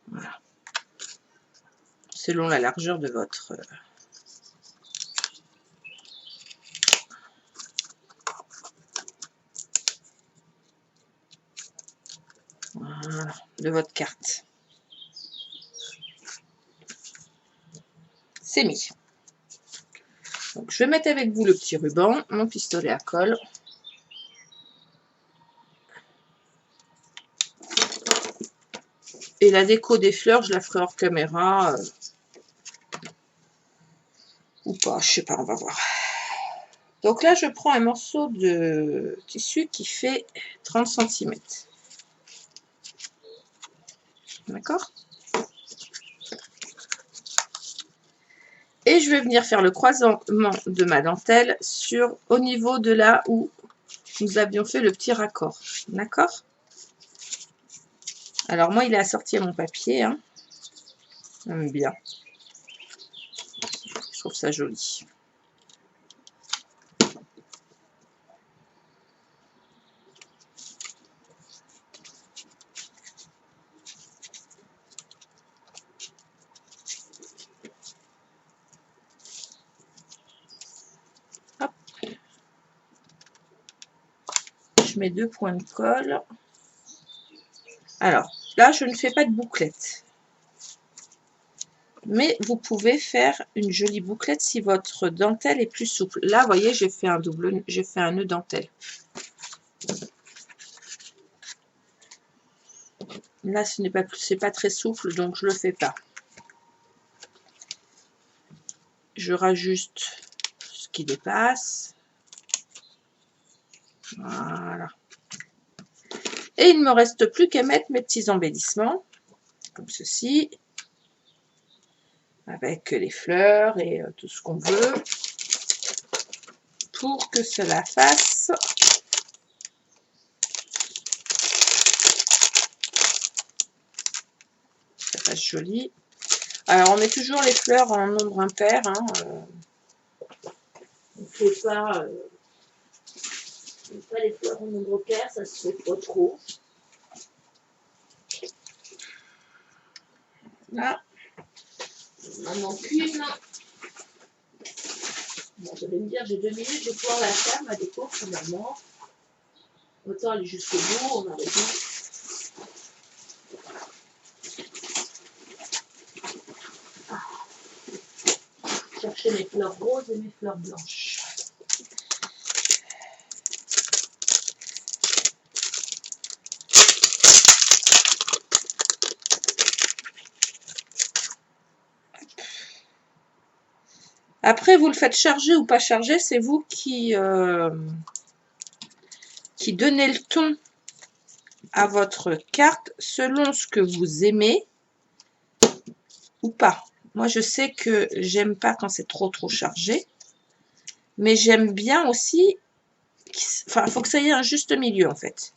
Voilà. Selon la largeur de votre... Voilà, de votre carte. C'est mis. Donc, je vais mettre avec vous le petit ruban, mon pistolet à colle. Et la déco des fleurs, je la ferai hors caméra. Ou pas, je sais pas, on va voir. Donc là, je prends un morceau de tissu qui fait 30 cm. D'accord? Et je vais venir faire le croisement de ma dentelle au niveau de là où nous avions fait le petit raccord. D'accord? Alors moi, il est assorti à mon papier. Hein. J'aime bien. Je trouve ça joli. Hop. Je mets 2 points de colle. Alors, là, je ne fais pas de bouclette. Mais vous pouvez faire une jolie bouclette si votre dentelle est plus souple. Là, vous voyez, j'ai fait un nœud dentelle. Là, c'est pas très souple, donc je le fais pas. Je rajuste ce qui dépasse. Voilà. Et il ne me reste plus qu'à mettre mes petits embellissements, comme ceci, avec les fleurs et tout ce qu'on veut, pour que cela fasse joli. Alors, on met toujours les fleurs en nombre impair. Hein, on ne fait pas les fleurs en nombre pair, ça se fait pas trop. Là, on en manque une. Bon, vous allez me dire, j'ai 2 minutes, je vais pouvoir la faire, ma déco, finalement. Autant aller jusqu'au bout, on aurait dit. Chercher mes fleurs roses et mes fleurs blanches. Après, vous le faites charger ou pas charger, c'est vous qui donnez le ton à votre carte selon ce que vous aimez ou pas. Moi, je sais que j'aime pas quand c'est trop chargé, mais j'aime bien aussi. Enfin, il faut que ça y ait un juste milieu en fait.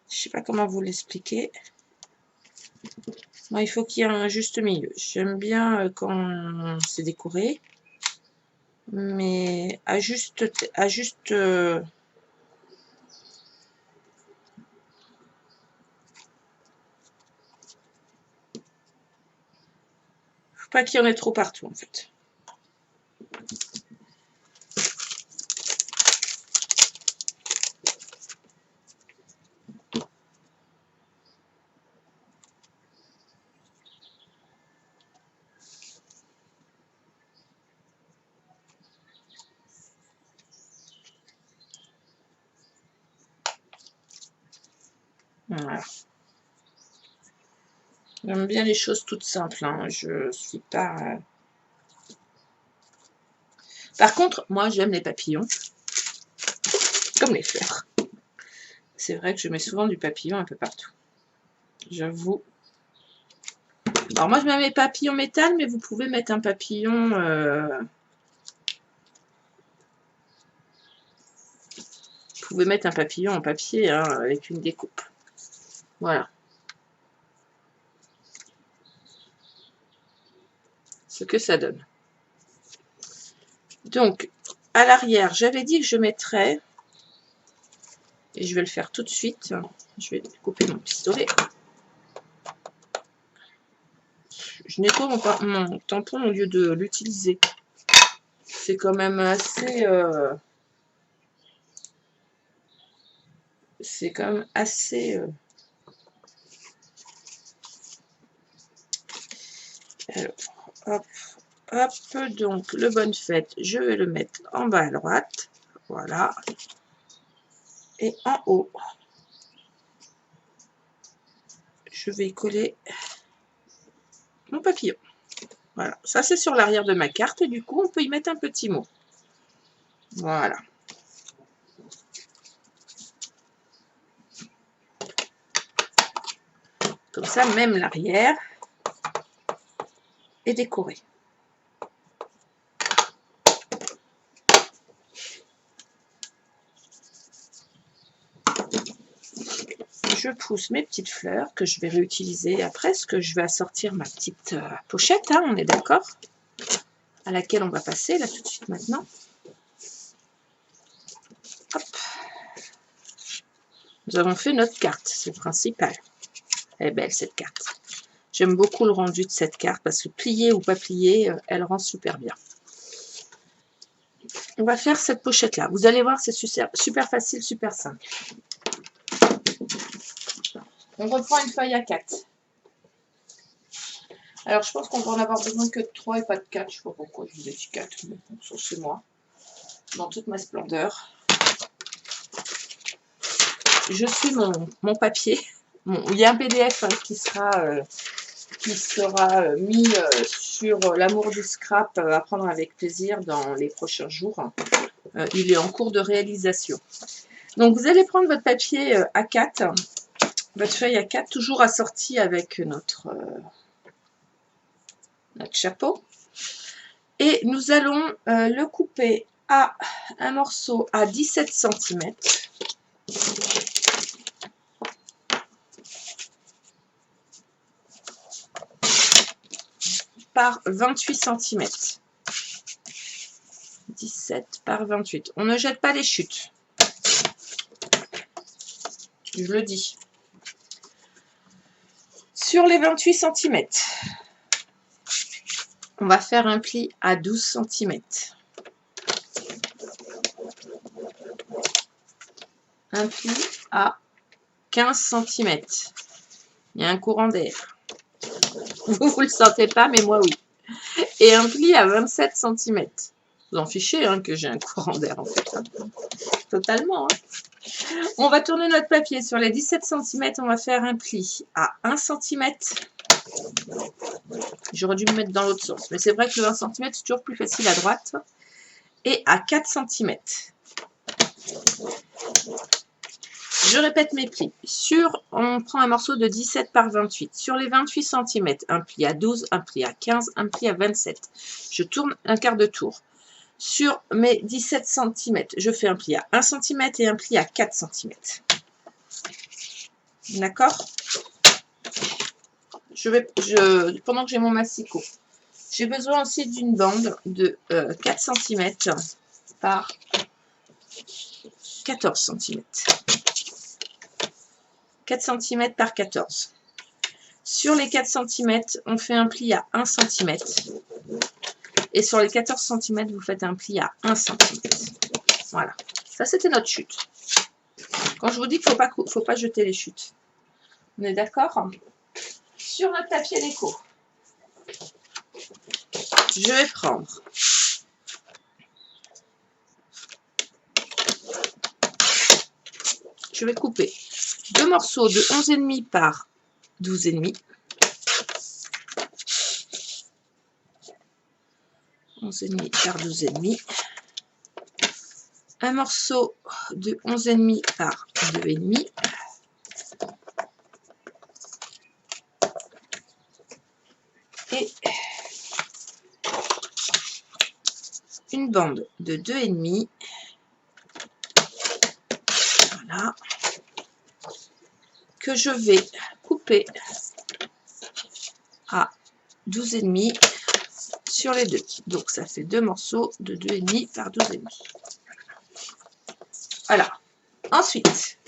Je sais pas comment vous l'expliquer. Moi, il faut qu'il y ait un juste milieu. J'aime bien quand c'est décoré, mais à juste faut pas qu'il y en ait trop partout en fait. Voilà. J'aime bien les choses toutes simples. Hein. Je suis pas. Par contre, moi, j'aime les papillons, comme les fleurs. C'est vrai que je mets souvent du papillon un peu partout. J'avoue. Alors moi, je mets mes papillons métal, mais vous pouvez mettre un papillon. Vous pouvez mettre un papillon en papier hein, avec une découpe. Voilà. Ce que ça donne. Donc, à l'arrière, j'avais dit que je mettrais, et je vais le faire tout de suite, je vais couper mon pistolet. Je nettoie mon tampon au lieu de l'utiliser. C'est quand même assez... c'est quand même assez... Alors, hop, hop, donc le bonne fête, je vais le mettre en bas à droite, voilà, et en haut, je vais coller mon papillon. Voilà, ça c'est sur l'arrière de ma carte, et du coup on peut y mettre un petit mot. Voilà. Comme ça, même l'arrière est décoré. Je pousse mes petites fleurs que je vais réutiliser après, parce que je vais assortir ma petite pochette, hein, on est d'accord, à laquelle on va passer là tout de suite maintenant. Hop. Nous avons fait notre carte, c'est le principal. Elle est belle cette carte. J'aime beaucoup le rendu de cette carte parce que pliée ou pas pliée, elle rend super bien. On va faire cette pochette là. Vous allez voir, c'est super facile, super simple. On reprend une feuille A4. Alors, je pense qu'on va en avoir besoin que de 3 et pas de 4. Je sais pas pourquoi je vous ai dit 4, mais bon, ça c'est moi. Dans toute ma splendeur. Je suis mon papier. Bon, il y a un PDF qui sera mis sur l'amour du scrap, apprendre avec plaisir dans les prochains jours. Il est en cours de réalisation. Donc, vous allez prendre votre papier A4, votre feuille A4, toujours assortie avec notre chapeau. Et nous allons le couper à un morceau à 17 cm. Par 28 cm. 17 par 28. On ne jette pas les chutes. Je le dis. Sur les 28 cm, on va faire un pli à 12 cm. Un pli à 15 cm. Il y a un courant d'air. Vous le sentez pas, mais moi oui. Et un pli à 27 cm. Vous en fichez hein, que j'ai un courant d'air en fait. Hein. Totalement. Hein. On va tourner notre papier sur les 17 cm. On va faire un pli à 1 cm. J'aurais dû me mettre dans l'autre sens. Mais c'est vrai que le 1 cm, c'est toujours plus facile à droite. Et à 4 cm. Je répète mes plis. On prend un morceau de 17 par 28. Sur les 28 cm, un pli à 12, un pli à 15, un pli à 27. Je tourne un quart de tour. Sur mes 17 cm, je fais un pli à 1 cm et un pli à 4 cm. D'accord? Pendant que j'ai mon massicot, j'ai besoin aussi d'une bande de 4 cm par 14 cm. 4 cm par 14. Sur les 4 cm, on fait un pli à 1 cm. Et sur les 14 cm, vous faites un pli à 1 cm. Voilà. Ça, c'était notre chute. Quand je vous dis qu'il ne faut pas jeter les chutes. On est d'accord? Sur notre papier déco, je vais prendre je vais couper 2 morceaux de 11,5 par 12,5. 11,5 par 12,5. Un morceau de 11,5 par 2,5. Et une bande de 2,5. Voilà. Que je vais couper à 12,5 sur les deux. Donc ça fait 2 morceaux de 2,5 par 12,5. Voilà. Ensuite,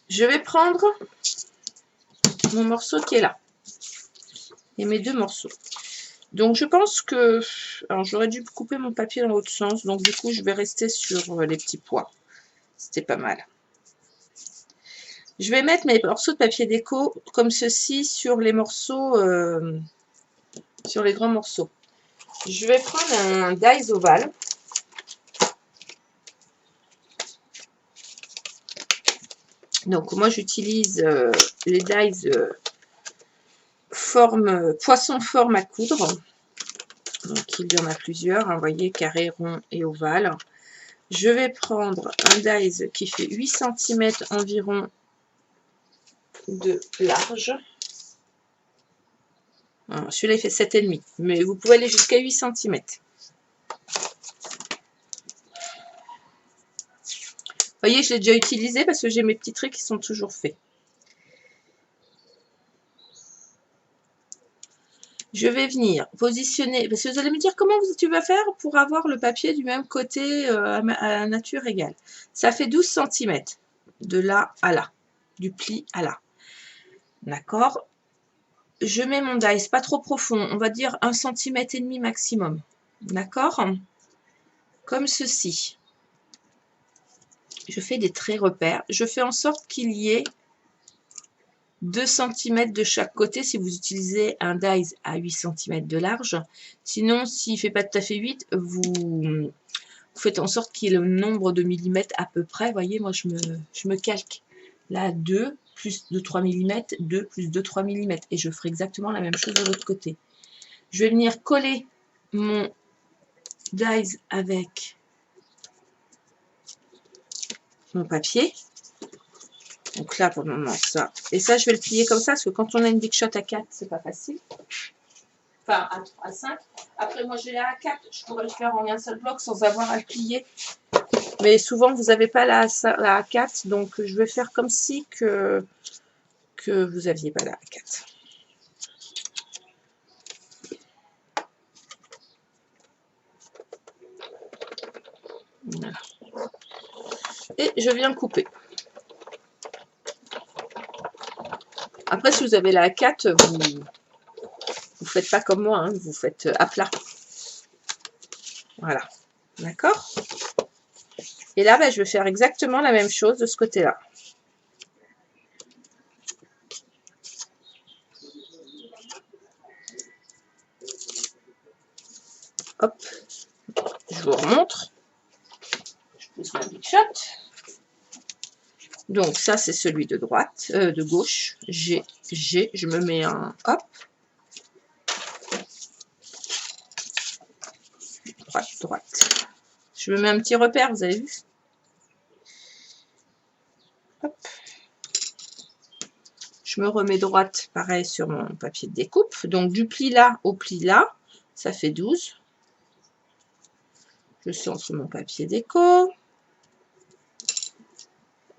je vais prendre mon morceau qui est là. Et mes 2 morceaux. Donc je pense que... Alors j'aurais dû couper mon papier dans l'autre sens. Donc du coup je vais rester sur les petits pois. C'était pas mal. Je vais mettre mes morceaux de papier déco comme ceci sur les morceaux... sur les grands morceaux. Je vais prendre un dies ovale. Donc moi j'utilise les dies poisson forme à coudre. Donc il y en a plusieurs, hein, vous voyez, carré, rond et ovale. Je vais prendre un dies qui fait 8 cm environ de large. Celui-là il fait 7,5, mais vous pouvez aller jusqu'à 8 cm. Vous voyez, je l'ai déjà utilisé parce que j'ai mes petits traits qui sont toujours faits. Je vais venir positionner, parce que vous allez me dire comment tu vas faire pour avoir le papier du même côté à nature égale. Ça fait 12 cm de là à là, du pli à là. D'accord? Je mets mon dies pas trop profond, on va dire 1,5 cm maximum. D'accord? Comme ceci. Je fais des traits repères. Je fais en sorte qu'il y ait 2 cm de chaque côté si vous utilisez un dies à 8 cm de large. Sinon, s'il ne fait pas tout à fait 8, vous faites en sorte qu'il y ait le nombre de millimètres à peu près. Vous voyez, moi, je me calque là 2 plus de 3 mm, 2 plus de 3 mm. Et je ferai exactement la même chose de l'autre côté. Je vais venir coller mon dies avec mon papier. Donc là, pour le moment, ça. Et ça, je vais le plier comme ça, parce que quand on a une Big Shot à 4, c'est pas facile. Enfin, à 5. Après, moi, j'ai la A4. Je pourrais le faire en un seul bloc sans avoir à le plier. Mais souvent, vous n'avez pas la A4. Donc, je vais faire comme si que vous n'aviez pas la A4. Voilà. Et je viens couper. Après, si vous avez la A4, vous faites pas comme moi, hein, vous faites à plat. Voilà. D'accord? Et là, ben, je vais faire exactement la même chose de ce côté-là. Hop. Je vous remontre. Je pose ma Big Shot. Donc, ça, c'est celui de droite, de gauche. G, je me mets un hop. Droite, droite. Je me mets un petit repère, vous avez vu? Hop. Je me remets droite, pareil, sur mon papier de découpe. Donc, du pli là au pli là, ça fait 12. Je centre mon papier déco.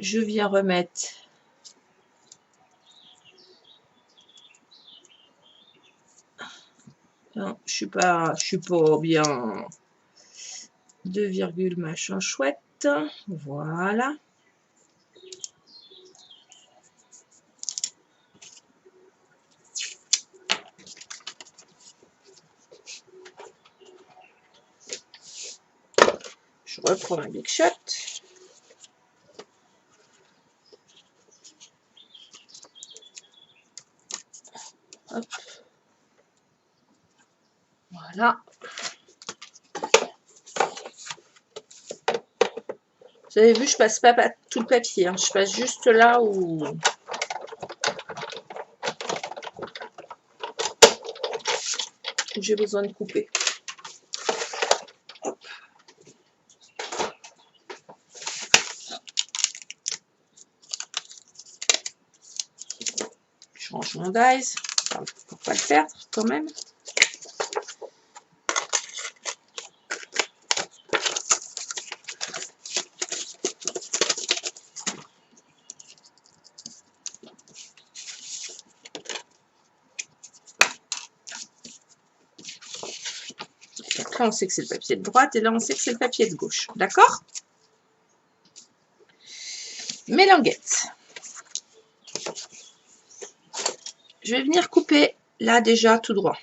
Je viens remettre non, je suis pas bien 2 virgules machin chouette. Voilà. Je reprends ma Big Shot. Hop. Voilà. Vous avez vu, je passe pas tout le papier. Hein. Je passe juste là où j'ai besoin de couper. Hop. Je range mon dies pour pas le perdre quand même. Donc là, on sait que c'est le papier de droite et là, on sait que c'est le papier de gauche. D'accord? Mes languettes. Je vais venir couper là déjà tout droit.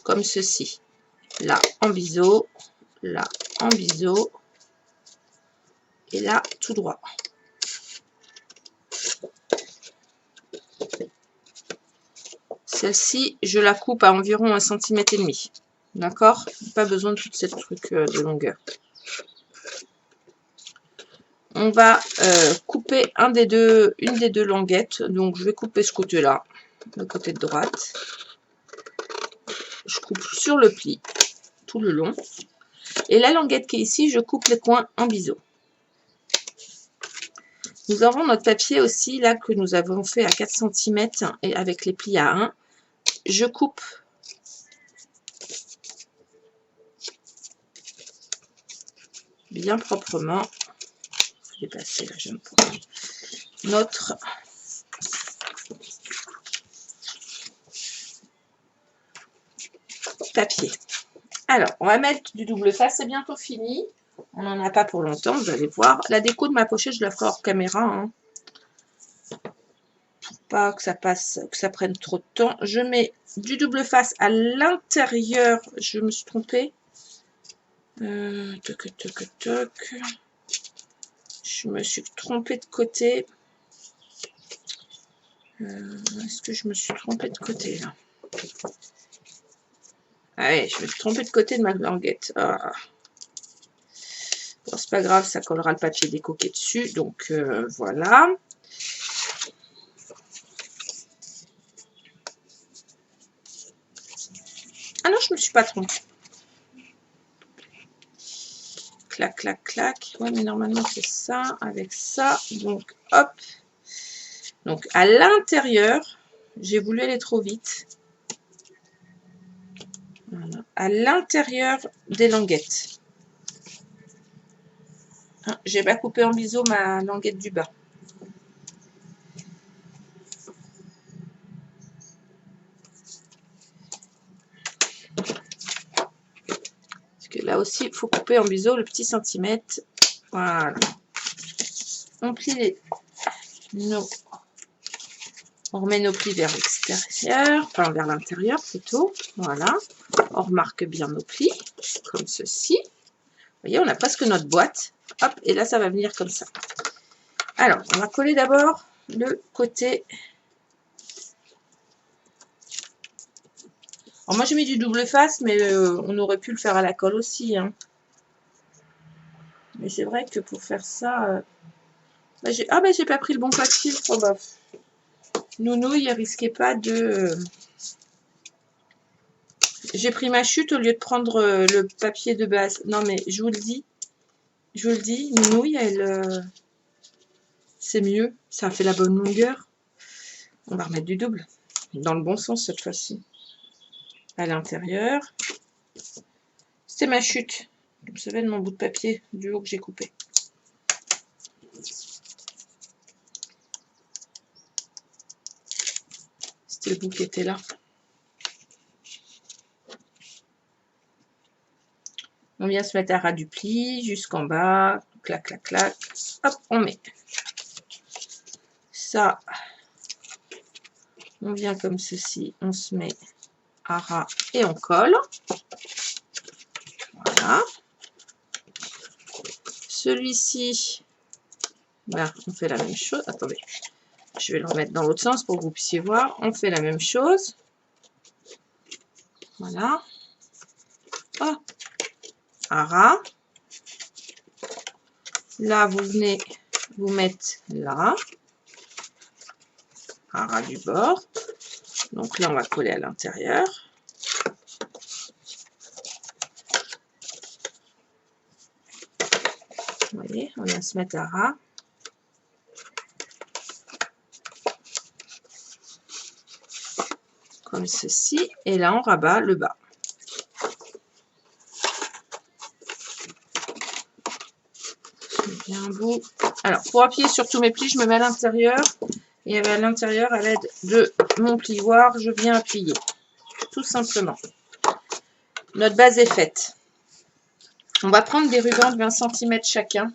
Comme ceci. Là en biseau, là en biseau et là tout droit. Celle-ci, je la coupe à environ 1,5 cm. D'accord? Pas besoin de tout ce truc de longueur. On va couper une des deux languettes. Donc, je vais couper ce côté-là, le côté de droite. Je coupe sur le pli, tout le long. Et la languette qui est ici, je coupe les coins en biseau. Nous avons notre papier aussi, là, que nous avons fait à 4 cm et avec les plis à 1. Je coupe bien proprement. Je vais passer là, je me prends notre papier. Alors, on va mettre du double face, c'est bientôt fini. On n'en a pas pour longtemps, vous allez voir. La déco de ma pochette, je la ferai hors caméra. Hein. Pour pas que ça prenne trop de temps. Je mets du double face à l'intérieur. Je me suis trompée. Toc, toc, toc. Je me suis trompée de côté. Est-ce que je me suis trompée de côté là? Ah ouais, je me suis trompée de côté de ma languette. Ah. Bon, c'est pas grave, ça collera le papier décoqué dessus. Donc voilà. Ah non, je me suis pas trompée. Clac, clac, clac. Ouais, mais normalement c'est ça avec ça. Donc hop. Donc à l'intérieur, j'ai voulu aller trop vite. Voilà. À l'intérieur des languettes. Ah, j'ai pas coupé en biseau ma languette du bas. Parce que là aussi, il faut couper en biseau le petit centimètre. Voilà. On plie nos... On remet nos plis vers l'extérieur, enfin vers l'intérieur plutôt. Voilà. On remarque bien nos plis, comme ceci. Vous voyez, on a presque notre boîte. Hop, et là, ça va venir comme ça. Alors, on va coller d'abord le côté. Alors, moi, j'ai mis du double face, mais on aurait pu le faire à la colle aussi. Hein. Mais c'est vrai que pour faire ça... bah, j'ai pas pris le bon papier. Oh, bah. Nounou, il risquait pas de... J'ai pris ma chute au lieu de prendre le papier de base. Non, mais je vous le dis. Je vous le dis, Nounouille, elle... c'est mieux. Ça a fait la bonne longueur. On va remettre du double. Dans le bon sens cette fois-ci. À l'intérieur. C'était ma chute. Vous savez, de mon bout de papier du haut que j'ai coupé. C'était le bout qui était là. On vient se mettre à ras du pli jusqu'en bas. Clac, clac, clac. Hop, on met. Ça, on vient comme ceci. On se met à ras et on colle. Voilà. Celui-ci, voilà, on fait la même chose. Attendez, je vais le remettre dans l'autre sens pour que vous puissiez voir. On fait la même chose. Voilà. Oh. À ras. Là, vous venez vous mettre là. À ras du bord. Donc là, on va coller à l'intérieur. Vous voyez, on vient se mettre à ras. Comme ceci. Et là, on rabat le bas. Bien un bout. Alors, pour appuyer sur tous mes plis, je me mets à l'intérieur. Et à l'intérieur, à l'aide de mon plioir, je viens appuyer. Tout simplement. Notre base est faite. On va prendre des rubans de 20 cm chacun.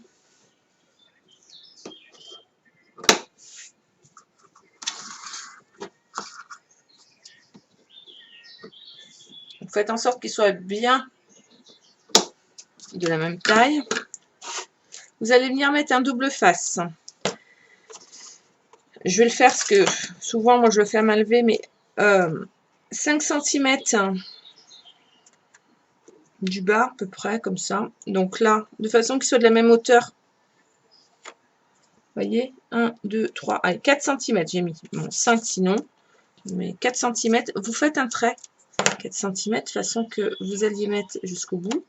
Vous faites en sorte qu'ils soient bien de la même taille. Vous allez venir mettre un double face. Je vais le faire parce que souvent, moi, je le fais à main levée, mais 5 cm du bas, à peu près, comme ça. Donc là, de façon qu'il soit de la même hauteur. Vous voyez, 1, 2, 3, allez, 4 cm, j'ai mis. Bon, 5 sinon, mais 4 cm. Vous faites un trait, 4 cm, de façon que vous alliez mettre jusqu'au bout.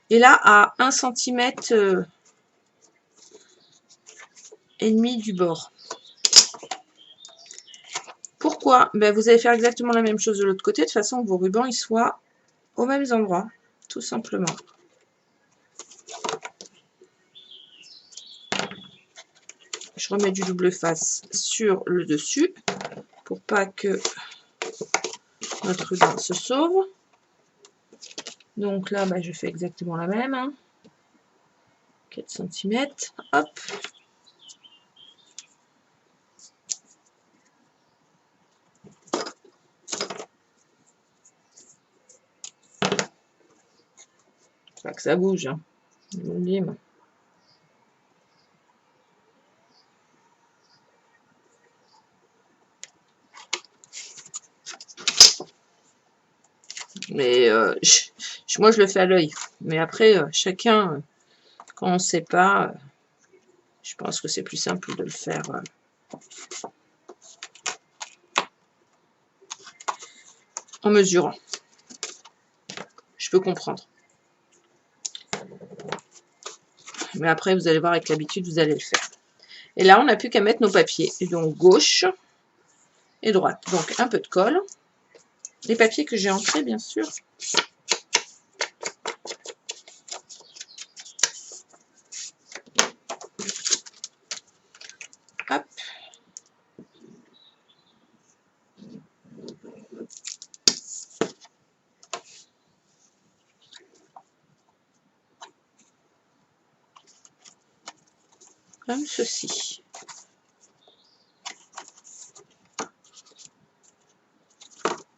Et là, à 1 cm et demi du bord. Pourquoi? Ben, vous allez faire exactement la même chose de l'autre côté, de façon que vos rubans ils soient aux mêmes endroits, tout simplement. Je remets du double face sur le dessus, pour pas que notre ruban se sauve. Donc là, ben, je fais exactement la même. Hein. 4 cm, hop. Pas que ça bouge, hein. Je vous le dis, moi. Mais moi, je le fais à l'œil. Mais après, chacun, quand on ne sait pas, je pense que c'est plus simple de le faire en mesurant. Je peux comprendre. Mais après, vous allez voir, avec l'habitude, vous allez le faire. Et là, on n'a plus qu'à mettre nos papiers. Et donc, gauche et droite. Donc, un peu de colle. Les papiers que j'ai ancrés, bien sûr. Hop. Comme ceci.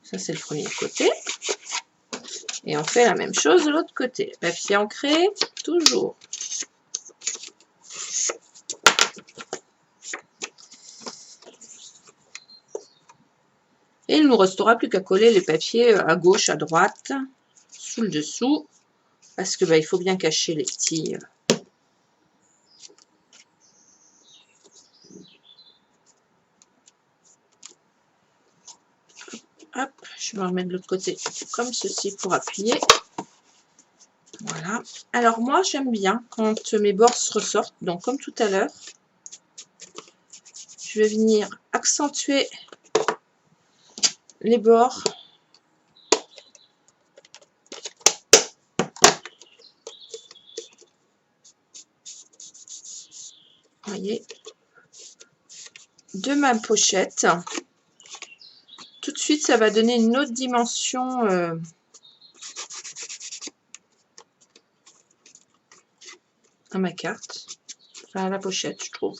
Ça, c'est le premier côté. Et on fait la même chose de l'autre côté. Papier ancré, toujours. Et il ne nous restera plus qu'à coller les papiers à gauche, à droite, sous le dessous. Parce que il faut bien cacher les petits... Hop, je vais en remettre de l'autre côté comme ceci pour appuyer. Voilà. Alors moi, j'aime bien quand mes bords se ressortent. Donc comme tout à l'heure, je vais venir accentuer les bords. Vous voyez, de ma pochette. Tout de suite, ça va donner une autre dimension à ma carte, enfin à la pochette, je trouve.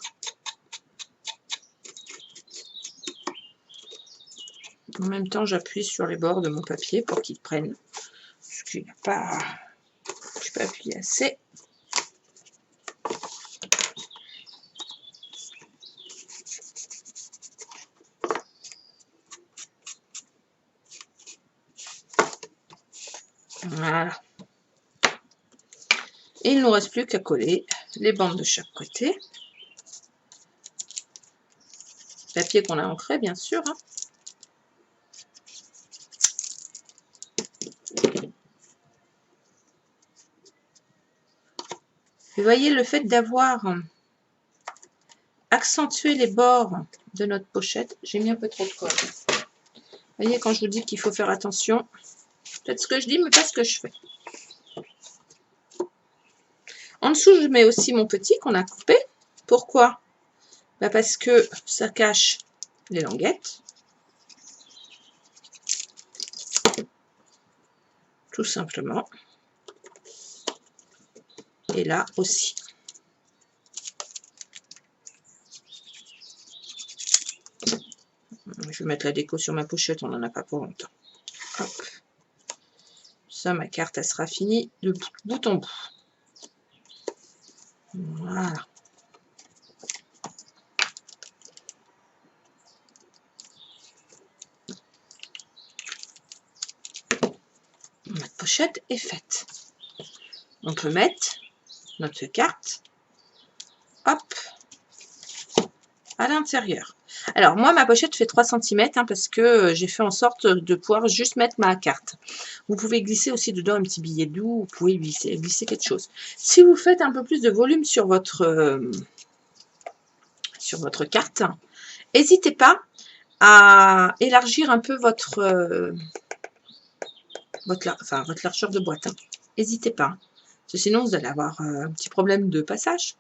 En même temps, j'appuie sur les bords de mon papier pour qu'ils prennent. Parce qu'il n'y a pas... Je peux appuyer assez. Voilà. Et il ne nous reste plus qu'à coller les bandes de chaque côté. Papier qu'on a ancré, bien sûr. Hein. Vous voyez, le fait d'avoir accentué les bords de notre pochette, j'ai mis un peu trop de colle. Vous voyez, quand je vous dis qu'il faut faire attention, faites ce que je dis, mais pas ce que je fais. En dessous, je mets aussi mon petit qu'on a coupé. Pourquoi? Parce que ça cache les languettes. Tout simplement. Et là aussi. Je vais mettre la déco sur ma pochette, on n'en a pas pour longtemps. Hop. Ça, ma carte, elle sera finie de bout en bout. Voilà. Notre pochette est faite. On peut mettre notre carte, hop, à l'intérieur. Alors, moi, ma pochette fait 3 cm hein, parce que j'ai fait en sorte de pouvoir juste mettre ma carte. Vous pouvez glisser aussi dedans un petit billet doux, vous pouvez glisser quelque chose. Si vous faites un peu plus de volume sur votre carte, n'hésitez pas à élargir un peu votre largeur de boîte. Hein. N'hésitez pas, parce que sinon vous allez avoir un petit problème de passage.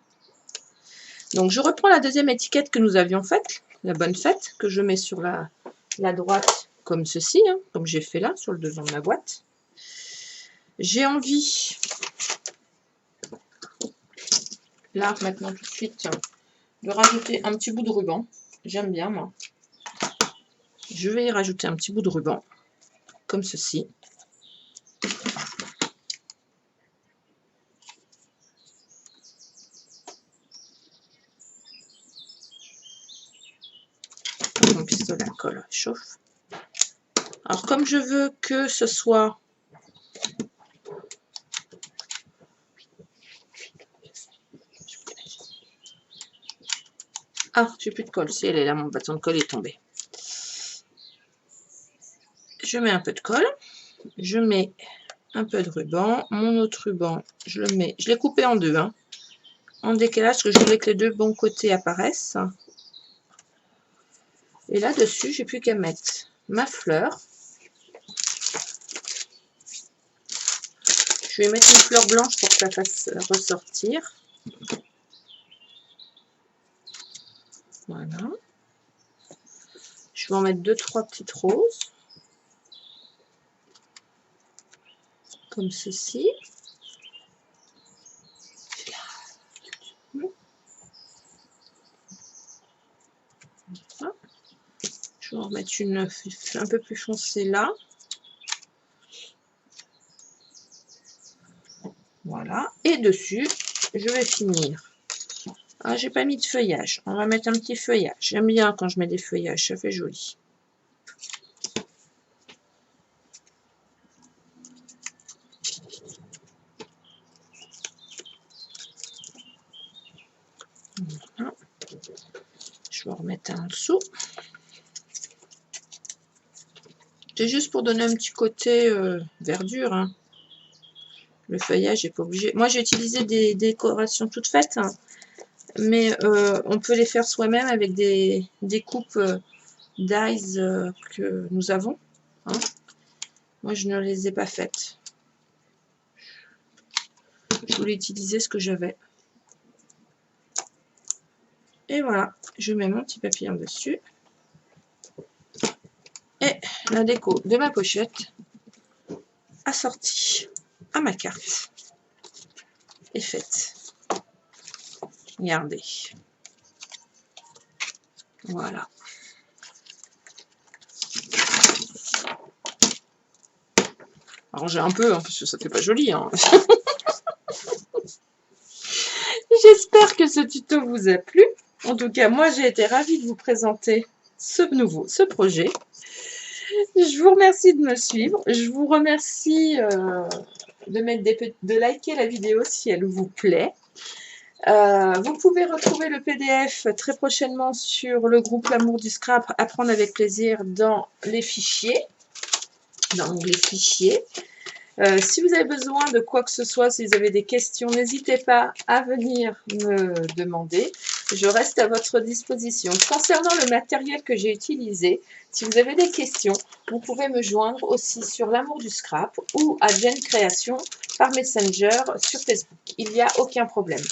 Donc, je reprends la deuxième étiquette que nous avions faite, la bonne fête, que je mets sur la droite comme ceci, hein, comme j'ai fait là, sur le devant de ma boîte. J'ai envie, là, maintenant, tout de suite, de rajouter un petit bout de ruban. J'aime bien, moi. Je vais y rajouter un petit bout de ruban, comme ceci. Mon pistolet à colle chauffe. Alors, comme je veux que ce soit Ah, j'ai plus de colle. Si elle est là, mon bâton de colle est tombé. Je mets un peu de colle. Je mets un peu de ruban. Mon autre ruban, je le mets. Je l'ai coupé en deux, hein, en décalage, parce que je voulais que les deux bons côtés apparaissent. Et là-dessus, j'ai plus qu'à mettre ma fleur. Je vais mettre une fleur blanche pour que ça fasse ressortir. Voilà. Je vais en mettre 2-3 petites roses. Comme ceci. Voilà. Je vais en remettre une un peu plus foncée là. Voilà. Et dessus, je vais finir. Ah, j'ai pas mis de feuillage. On va mettre un petit feuillage. J'aime bien quand je mets des feuillages, ça fait joli. Voilà. Je vais en remettre un en dessous. C'est juste pour donner un petit côté verdure. Hein. Le feuillage n'est pas obligé. Moi, j'ai utilisé des décorations toutes faites. Hein. Mais on peut les faire soi-même avec des coupes d'ice que nous avons. Hein. Moi, je ne les ai pas faites. Je voulais utiliser ce que j'avais. Et voilà, je mets mon petit papillon dessus. Et la déco de ma pochette assortie à ma carte est faite. Regardez. Voilà. Arrangez un peu, hein, parce que ça fait pas joli. Hein. J'espère que ce tuto vous a plu. En tout cas, moi, j'ai été ravie de vous présenter ce projet. Je vous remercie de me suivre. Je vous remercie de liker la vidéo si elle vous plaît. Vous pouvez retrouver le PDF très prochainement sur le groupe L'amour du scrap, apprendre avec plaisir dans les fichiers, dans l'onglet fichiers. Si vous avez besoin de quoi que ce soit, si vous avez des questions, n'hésitez pas à venir me demander. Je reste à votre disposition. Concernant le matériel que j'ai utilisé, si vous avez des questions, vous pouvez me joindre aussi sur L'amour du scrap ou à Jen Création par Messenger sur Facebook. Il n'y a aucun problème.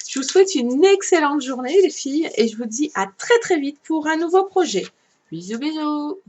Je vous souhaite une excellente journée les filles et je vous dis à très très vite pour un nouveau projet. Bisous bisous.